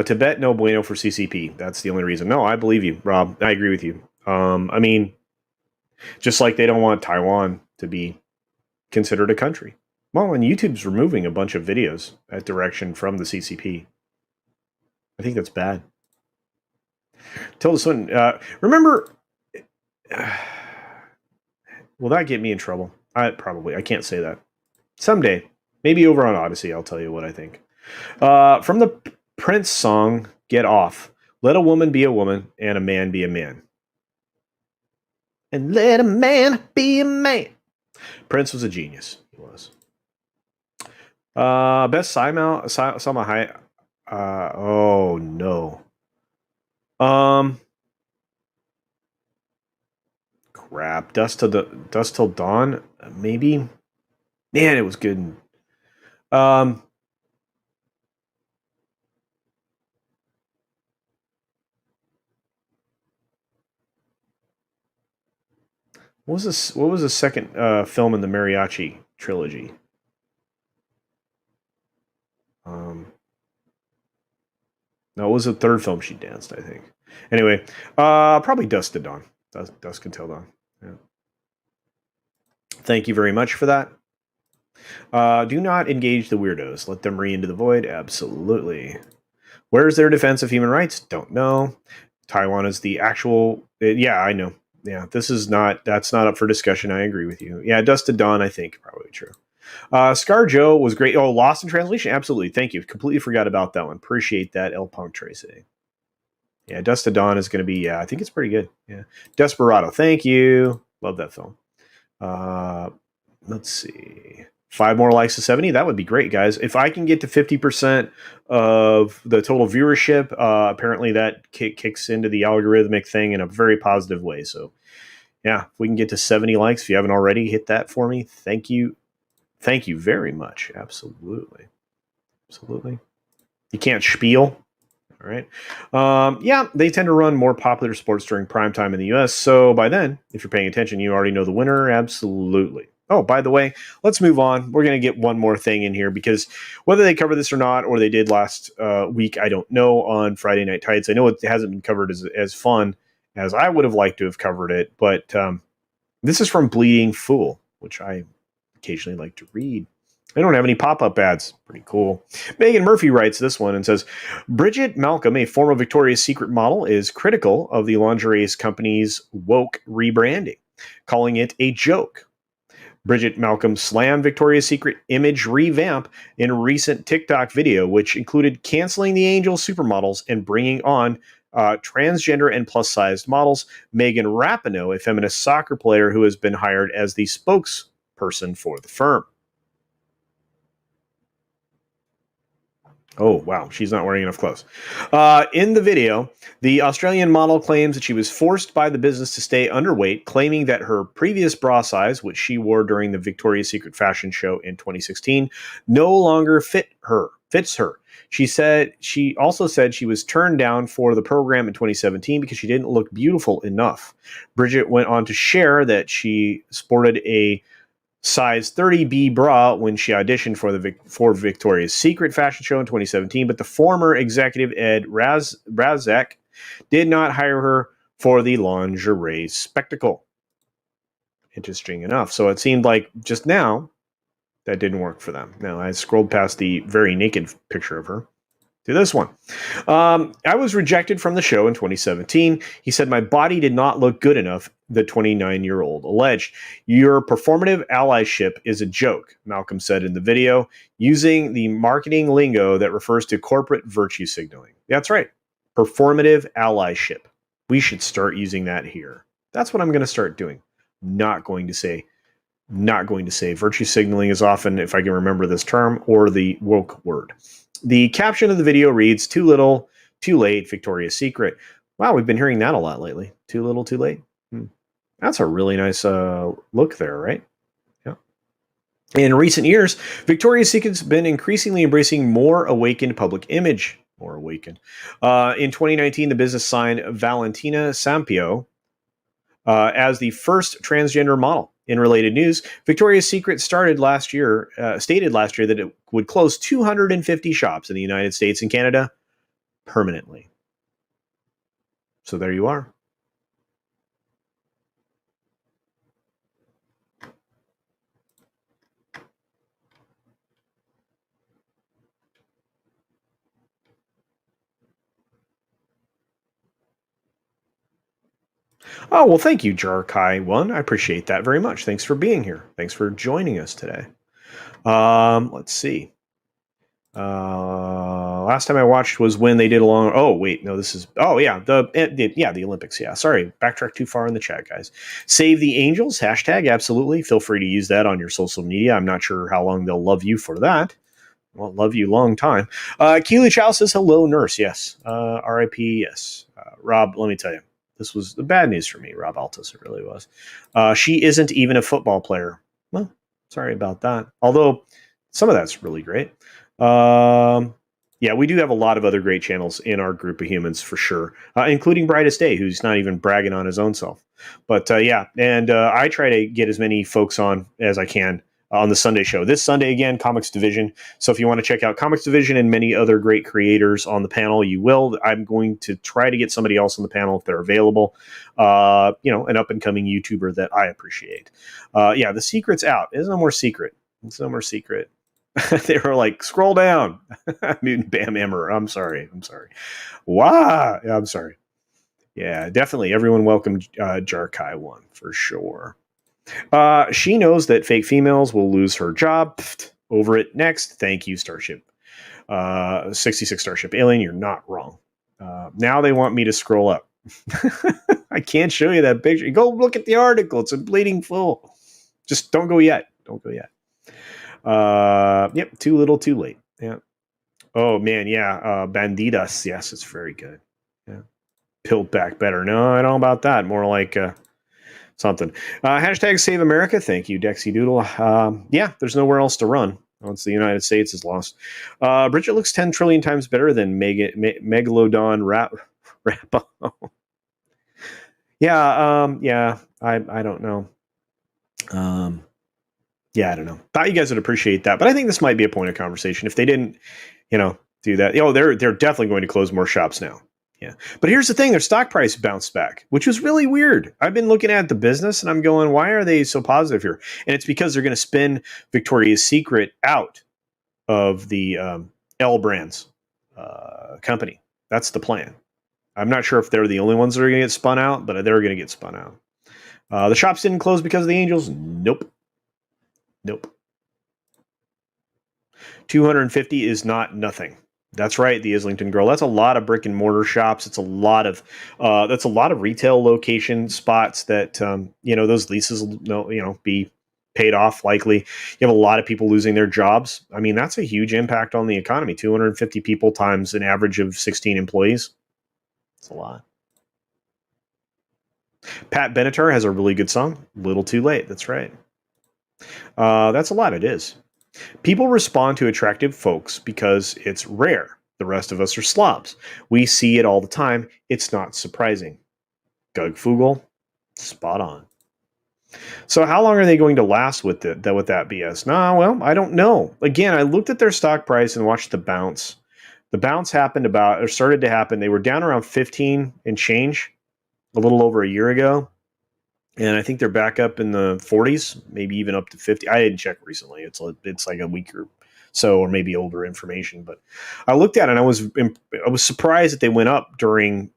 Speaker 1: Tibet, no bueno for CCP. That's the only reason. No, I believe you, Rob. I agree with you. I mean, just like they don't want Taiwan to be considered a country. Well, and YouTube's removing a bunch of videos at direction from the CCP. I think that's bad. Tilda Swinton, remember... will that get me in trouble? Probably. I can't say that. Someday. Maybe over on Odyssey, I'll tell you what I think. From the Prince song, Get Off. Let a woman be a woman and a man be a man. And let a man be a man. Prince was a genius. He was. Best Salma Hayek. Oh, no. Crap. Dust Till Dawn, maybe. Man, it was good. What was the second film in the mariachi trilogy? No, it was the third film she danced, I think. Anyway, probably Dusk to Dawn. Dusk Until Dawn. Yeah. Thank you very much for that. Do not engage the weirdos. Let them re into the void. Absolutely. Where's their defense of human rights? Don't know. Taiwan is the actual... yeah, I know. Yeah, that's not up for discussion. I agree with you. Yeah, Dust to Dawn, I think, probably true. Scar Joe was great. Oh, Lost in Translation? Absolutely. Thank you. Completely forgot about that one. Appreciate that, El Punk Tracy. Yeah, Dust to Dawn is going to be, I think it's pretty good. Yeah. Desperado. Thank you. Love that film. Let's see. 5 more likes to 70. That would be great, guys. If I can get to 50% of the total viewership, apparently that kicks into the algorithmic thing in a very positive way. So, yeah, if we can get to 70 likes, if you haven't already, hit that for me. Thank you. Thank you very much. Absolutely. Absolutely. You can't spiel. All right. Yeah, they tend to run more popular sports during prime time in the U.S. So by then, if you're paying attention, you already know the winner. Absolutely. Oh, by the way, let's move on. We're going to get one more thing in here because whether they cover this or not, or they did last week, I don't know, on Friday Night Tights. I know it hasn't been covered as fun as I would have liked to have covered it, but this is from Bleeding Fool, which I occasionally like to read. I don't have any pop-up ads. Pretty cool. Megan Murphy writes this one and says, Bridget Malcolm, a former Victoria's Secret model, is critical of the lingerie company's woke rebranding, calling it a joke. Bridget Malcolm slammed Victoria's Secret image revamp in a recent TikTok video, which included canceling the Angel supermodels and bringing on transgender and plus-sized models. Megan Rapinoe, a feminist soccer player who has been hired as the spokesperson for the firm. Oh, wow. She's not wearing enough clothes. In the video, the Australian model claims that she was forced by the business to stay underweight, claiming that her previous bra size, which she wore during the Victoria's Secret fashion show in 2016, no longer fits her. She also said she was turned down for the program in 2017 because she didn't look beautiful enough. Bridget went on to share that she sported a size 30B bra when she auditioned for Victoria's Secret fashion show in 2017, but the former executive Ed Razak did not hire her for the lingerie spectacle. Interesting enough. So it seemed like just now that didn't work for them. Now I scrolled past the very naked picture of her to this one. I was rejected from the show in 2017. He said my body did not look good enough, the 29-year-old alleged. Your performative allyship is a joke, Malcolm said in the video, using the marketing lingo that refers to corporate virtue signaling. That's right. Performative allyship. We should start using that here. That's what I'm going to start doing. Not going to say virtue signaling as often, if I can remember this term, or the woke word. The caption of the video reads, "Too little, too late, Victoria's Secret." Wow, we've been hearing that a lot lately. Too little, too late. That's a really nice look there, right? Yeah. In recent years, Victoria's Secret's been increasingly embracing more awakened public image. More awakened. In 2019, the business signed Valentina Sampio as the first transgender model. In related news, Victoria's Secret stated last year that it would close 250 shops in the United States and Canada permanently. So there you are. Oh, well, thank you, Jarkai1. I appreciate that very much. Thanks for being here. Thanks for joining us today. Let's see. Last time I watched was when they did along. Oh wait, no, this is. Oh yeah, the Olympics. Yeah, sorry, backtrack too far in the chat, guys. Save the Angels hashtag. Absolutely, feel free to use that on your social media. I'm not sure how long they'll love you for that. Well, love you long time. Keely Chow says hello, nurse. Yes. R.I.P. Yes. Rob, let me tell you, this was the bad news for me. Rob Altus, it really was. She isn't even a football player. Well, sorry about that. Although some of that's really great. Yeah, we do have a lot of other great channels in our group of humans for sure, including Brightest Day, who's not even bragging on his own self. But yeah, and I try to get as many folks on as I can on the Sunday show. This Sunday, again, Comics Division. So if you want to check out Comics Division and many other great creators on the panel, you will. I'm going to try to get somebody else on the panel if they're available. An up-and-coming YouTuber that I appreciate. Yeah, the secret's out. There's no more secret. There's no more secret. They were like, scroll down. Mutant Bam Emmer. I'm sorry. Wow. I'm sorry. Yeah, definitely. Everyone welcome Jarkai1 for sure. She knows that fake females will lose her job. Pfft, over it next. Thank you, Starship. 66 Starship Alien, you're not wrong. Now they want me to scroll up. I can't show you that picture. Go look at the article. It's a bleeding full. Just don't go yet. Don't go yet. Yep, too little, too late. Yeah. Oh man, yeah. Bandidas. Yes, it's very good. Yeah. Pilled back better. No, I don't know about that. More like something. Hashtag Save America. Thank you, Dexy Doodle. Yeah, there's nowhere else to run once the United States is lost. Bridget looks 10 trillion times better than Megalodon Rappo. Yeah, I don't know. Yeah, I don't know. Thought you guys would appreciate that, but I think this might be a point of conversation. If they didn't, do that, they're definitely going to close more shops now. Yeah, but here's the thing: their stock price bounced back, which was really weird. I've been looking at the business and I'm going, why are they so positive here? And it's because they're going to spin Victoria's Secret out of the L Brands company. That's the plan. I'm not sure if they're the only ones that are going to get spun out, but they're going to get spun out. The shops didn't close because of the Angels. Nope. 250 is not nothing. That's right, the Islington Girl. That's a lot of brick and mortar shops. It's a lot of retail location spots that those leases will be paid off likely. You have a lot of people losing their jobs. I mean, that's a huge impact on the economy. 250 people times an average of 16 employees. It's a lot. Pat Benatar has a really good song, Little Too Late. That's right. That's a lot. It is. People respond to attractive folks because it's rare. The rest of us are slobs. We see it all the time. It's not surprising. Doug Fugel, spot on. So how long are they going to last with that BS? Well, I don't know. Again, I looked at their stock price and watched the bounce. The bounce started to happen. They were down around 15 and change. a little over a year ago, and I think they're back up in the 40s, maybe even up to 50. I didn't check recently. It's like a week or so, or maybe older information. But I looked at it and I was surprised that they went up during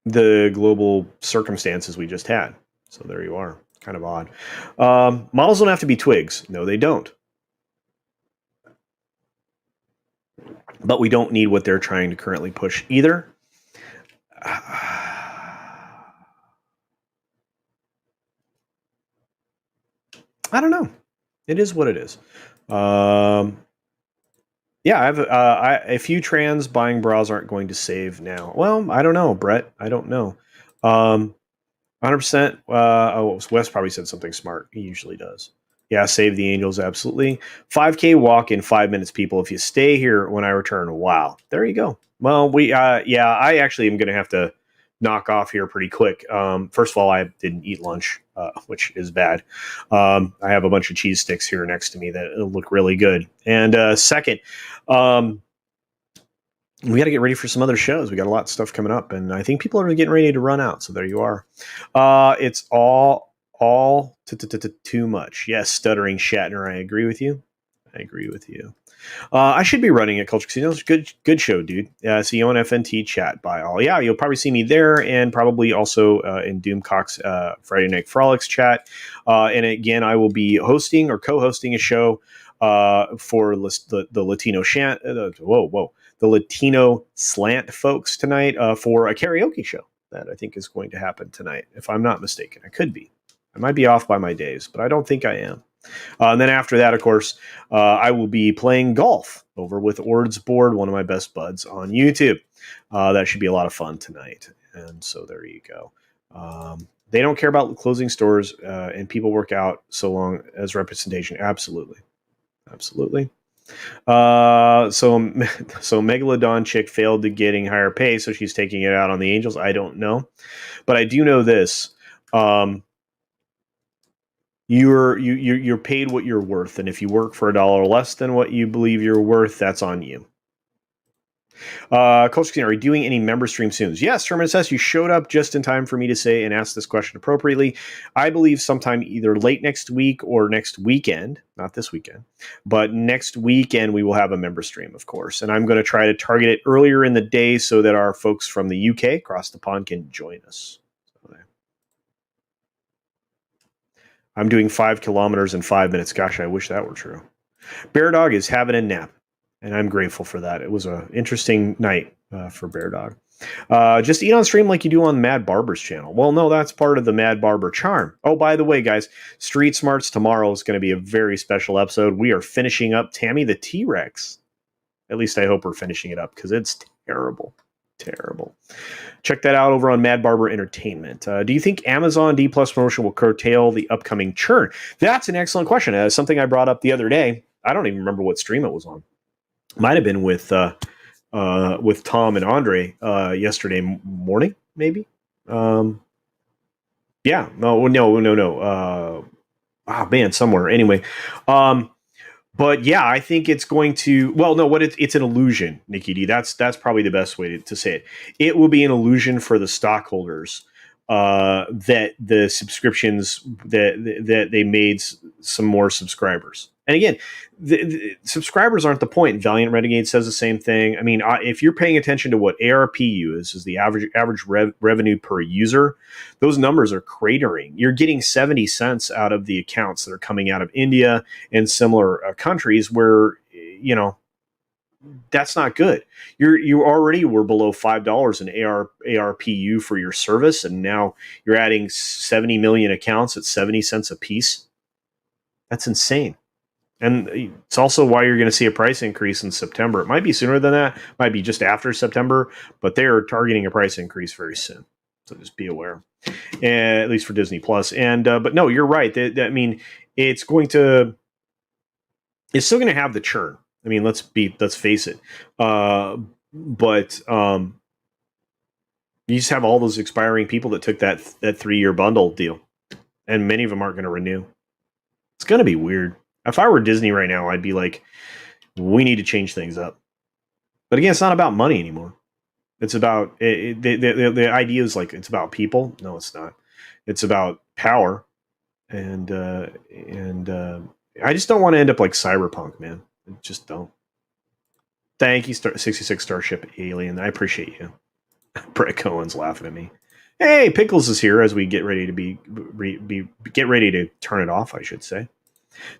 Speaker 1: the global circumstances we just had. So there you are. Kind of odd. Models don't have to be twigs. No, they don't. But we don't need what they're trying to currently push either. I don't know. It is what it is. Yeah, a few trans buying bras aren't going to save now. Well, I don't know, Brett. I don't know. 100%. Wes probably said something smart. He usually does. Yeah, save the angels, absolutely. 5K walk in 5 minutes, people. If you stay here when I return, wow. There you go. Well, I actually am going to have to knock off here pretty quick. First of all, I didn't eat lunch, which is bad. I have a bunch of cheese sticks here next to me that look really good. And second, we got to get ready for some other shows. We got a lot of stuff coming up, and I think people are getting ready to run out. So there you are. It's all too much. Yes, stuttering Shatner. I agree with you. I should be running at Culture Casino. It's a good show, dude. See you on FNT chat by all. Yeah, you'll probably see me there, and probably also in Doomcock's Friday Night Frolics chat. And again, I will be hosting or co-hosting a show for the Latino the Latino slant folks tonight for a karaoke show that I think is going to happen tonight, if I'm not mistaken. I could be. I might be off by my days, but I don't think I am. And then after that, of course, I will be playing golf over with Ord's Board, one of my best buds on YouTube. That should be a lot of fun tonight. And so there you go. They don't care about closing stores, and people work out so long as representation. Absolutely. So Megalodon chick failed to getting higher pay, so she's taking it out on the Angels. I don't know, but I do know this. You're paid what you're worth, and if you work for $1 less than what you believe you're worth, that's on you. Culture, are you doing any member stream soon? Yes, Sherman says you showed up just in time for me to say and ask this question appropriately. I believe sometime either late next week or next weekend, not this weekend, but next weekend we will have a member stream, of course. And I'm going to try to target it earlier in the day so that our folks from the UK across the pond can join us. I'm doing 5 kilometers in 5 minutes. Gosh, I wish that were true. Bear Dog is having a nap, and I'm grateful for that. It was an interesting night for Bear Dog. Just eat on stream like you do on Mad Barber's channel. Well, no, that's part of the Mad Barber charm. Oh, by the way, guys, Street Smarts tomorrow is going to be a very special episode. We are finishing up Tammy the T-Rex. At least I hope we're finishing it up because it's terrible. Check that out over on Mad Barber Entertainment. Do you think Amazon D Plus promotion will curtail the upcoming churn? That's an excellent question. Something I brought up the other day. I don't even remember what stream it was on. Might have been with Tom and Andre yesterday morning, maybe. Yeah, no. Somewhere. Anyway, but yeah, I think it's going to. Well, no, it's an illusion, Nikki D. That's probably the best way to say it. It will be an illusion for the stockholders that the subscriptions that they made some more subscribers. And again, the subscribers aren't the point. Valiant Renegade says the same thing. I mean, if you're paying attention to what ARPU is the average revenue per user, those numbers are cratering. You're getting 70 cents out of the accounts that are coming out of India and similar countries where, that's not good. You already were below $5 in ARPU for your service, and now you're adding 70 million accounts at 70 cents a piece. That's insane. And it's also why you're going to see a price increase in September. It might be sooner than that. It might be just after September, but they are targeting a price increase very soon. So just be aware, at least for Disney Plus. And but no, you're right. I mean, it's still going to have the churn. I mean, let's face it. But you just have all those expiring people that took that 3-year bundle deal, and many of them aren't going to renew. It's going to be weird. If I were Disney right now, I'd be like, we need to change things up. But again, it's not about money anymore. It's about the idea is like it's about people. No, it's not. It's about power, and I just don't want to end up like Cyberpunk, man. I just don't. Thank you, 66 Starship Alien. I appreciate you. Brett Cohen's laughing at me. Hey, Pickles is here as we get ready to get ready to turn it off, I should say.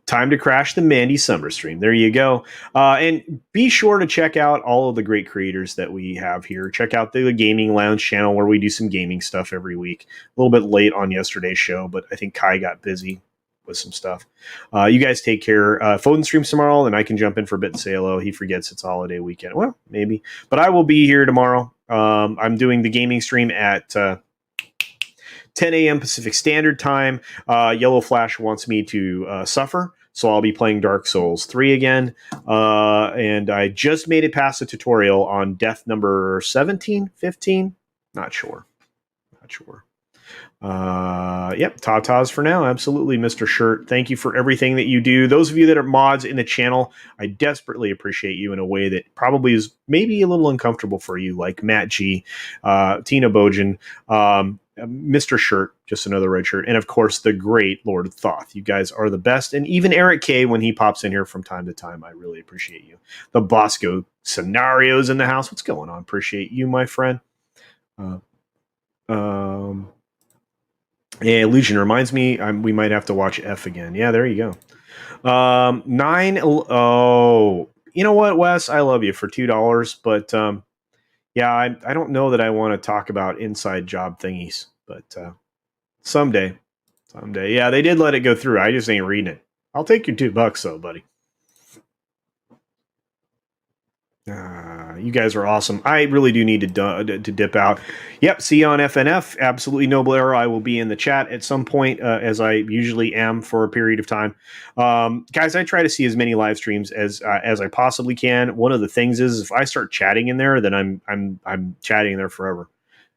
Speaker 1: Time to crash the Mandy Summer stream. There you go. And be sure to check out all of the great creators that we have here. Check out the Gaming Lounge channel where we do some gaming stuff every week. A little bit late on yesterday's show, but I think Kai got busy with some stuff. You guys take care. Foden streams tomorrow, and I can jump in for a bit and say hello. He forgets it's holiday weekend. Well, maybe. But I will be here tomorrow. I'm doing the gaming stream at 10 a.m. Pacific Standard Time. Yellow Flash wants me to suffer, so I'll be playing Dark Souls 3 again. And I just made it past the tutorial on death number 17, 15? Not sure. Yep, Tatas for now. Absolutely, Mr. Shirt. Thank you for everything that you do. Those of you that are mods in the channel, I desperately appreciate you in a way that probably is maybe a little uncomfortable for you, like Matt G, Tina Bojan, Mr. Shirt, just another red shirt, and of course the great Lord Thoth. You guys are the best, and even Eric K when he pops in here from time to time, I really appreciate you. The Bosco scenarios in the house. What's going on? Appreciate you, my friend. Yeah, Illusion reminds me we might have to watch F again. Yeah, there you go. Oh, you know what, Wes? I love you for $2, but yeah, I don't know that I want to talk about inside job thingies, but someday. Yeah, they did let it go through. I just ain't reading it. I'll take your $2 though, buddy. You guys are awesome. I really do need to dip out. Yep, see you on FNF. Absolutely Noble Era. I will be in the chat at some point, as I usually am for a period of time. Guys, I try to see as many live streams as I possibly can. One of the things is if I start chatting in there, then I'm chatting there forever,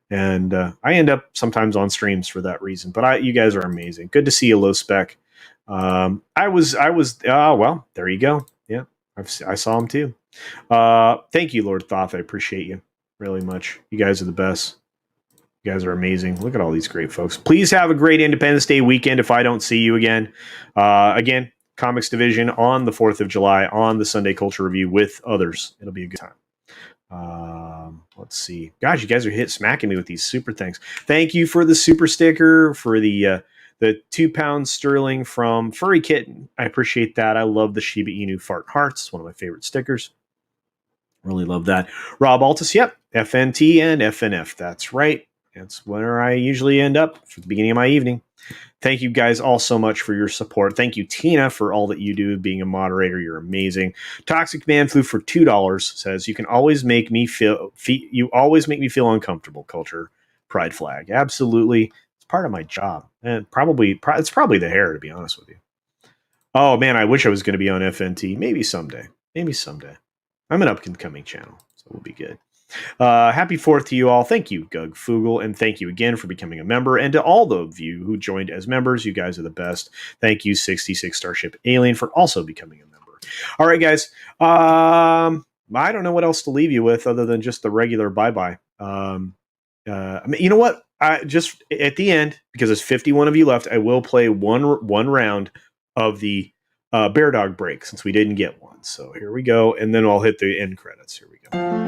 Speaker 1: and I end up sometimes on streams for that reason. But you guys are amazing. Good to see you, Low Spec. I was. Well, there you go. Yeah, I saw him too. Thank you, Lord Thoth. I appreciate you really much. You guys are the best. You guys are amazing. Look at all these great folks. Please have a great Independence Day weekend if I don't see you again. Again, Comics Division on the 4th of July on the Sunday Culture Review with others. It'll be a good time. Let's see. Gosh, you guys are smacking me with these super things. Thank you for the super sticker, for the £2 sterling from Furry Kitten. I appreciate that. I love the Shiba Inu Fart Hearts. It's one of my favorite stickers. Really love that. Rob Altus, yep. FNT and FNF. That's right. That's where I usually end up for the beginning of my evening. Thank you guys all so much for your support. Thank you, Tina, for all that you do, being a moderator. You're amazing. Toxic Man Flu for $2 says, you always make me feel uncomfortable, Culture Pride Flag. Absolutely. It's part of my job. And it's probably the hair, to be honest with you. Oh man, I wish I was going to be on FNT. Maybe someday. I'm an up-and-coming channel, so we'll be good. Happy 4th to you all. Thank you, Gug Fugel, and thank you again for becoming a member. And to all of you who joined as members, you guys are the best. Thank you, 66 Starship Alien, for also becoming a member. All right, guys. I don't know what else to leave you with other than just the regular bye-bye. You know what? I just at the end, because there's 51 of you left, I will play one round of the Bear Dog break since we didn't get one. So here we go, and then I'll hit the end credits. Here we go.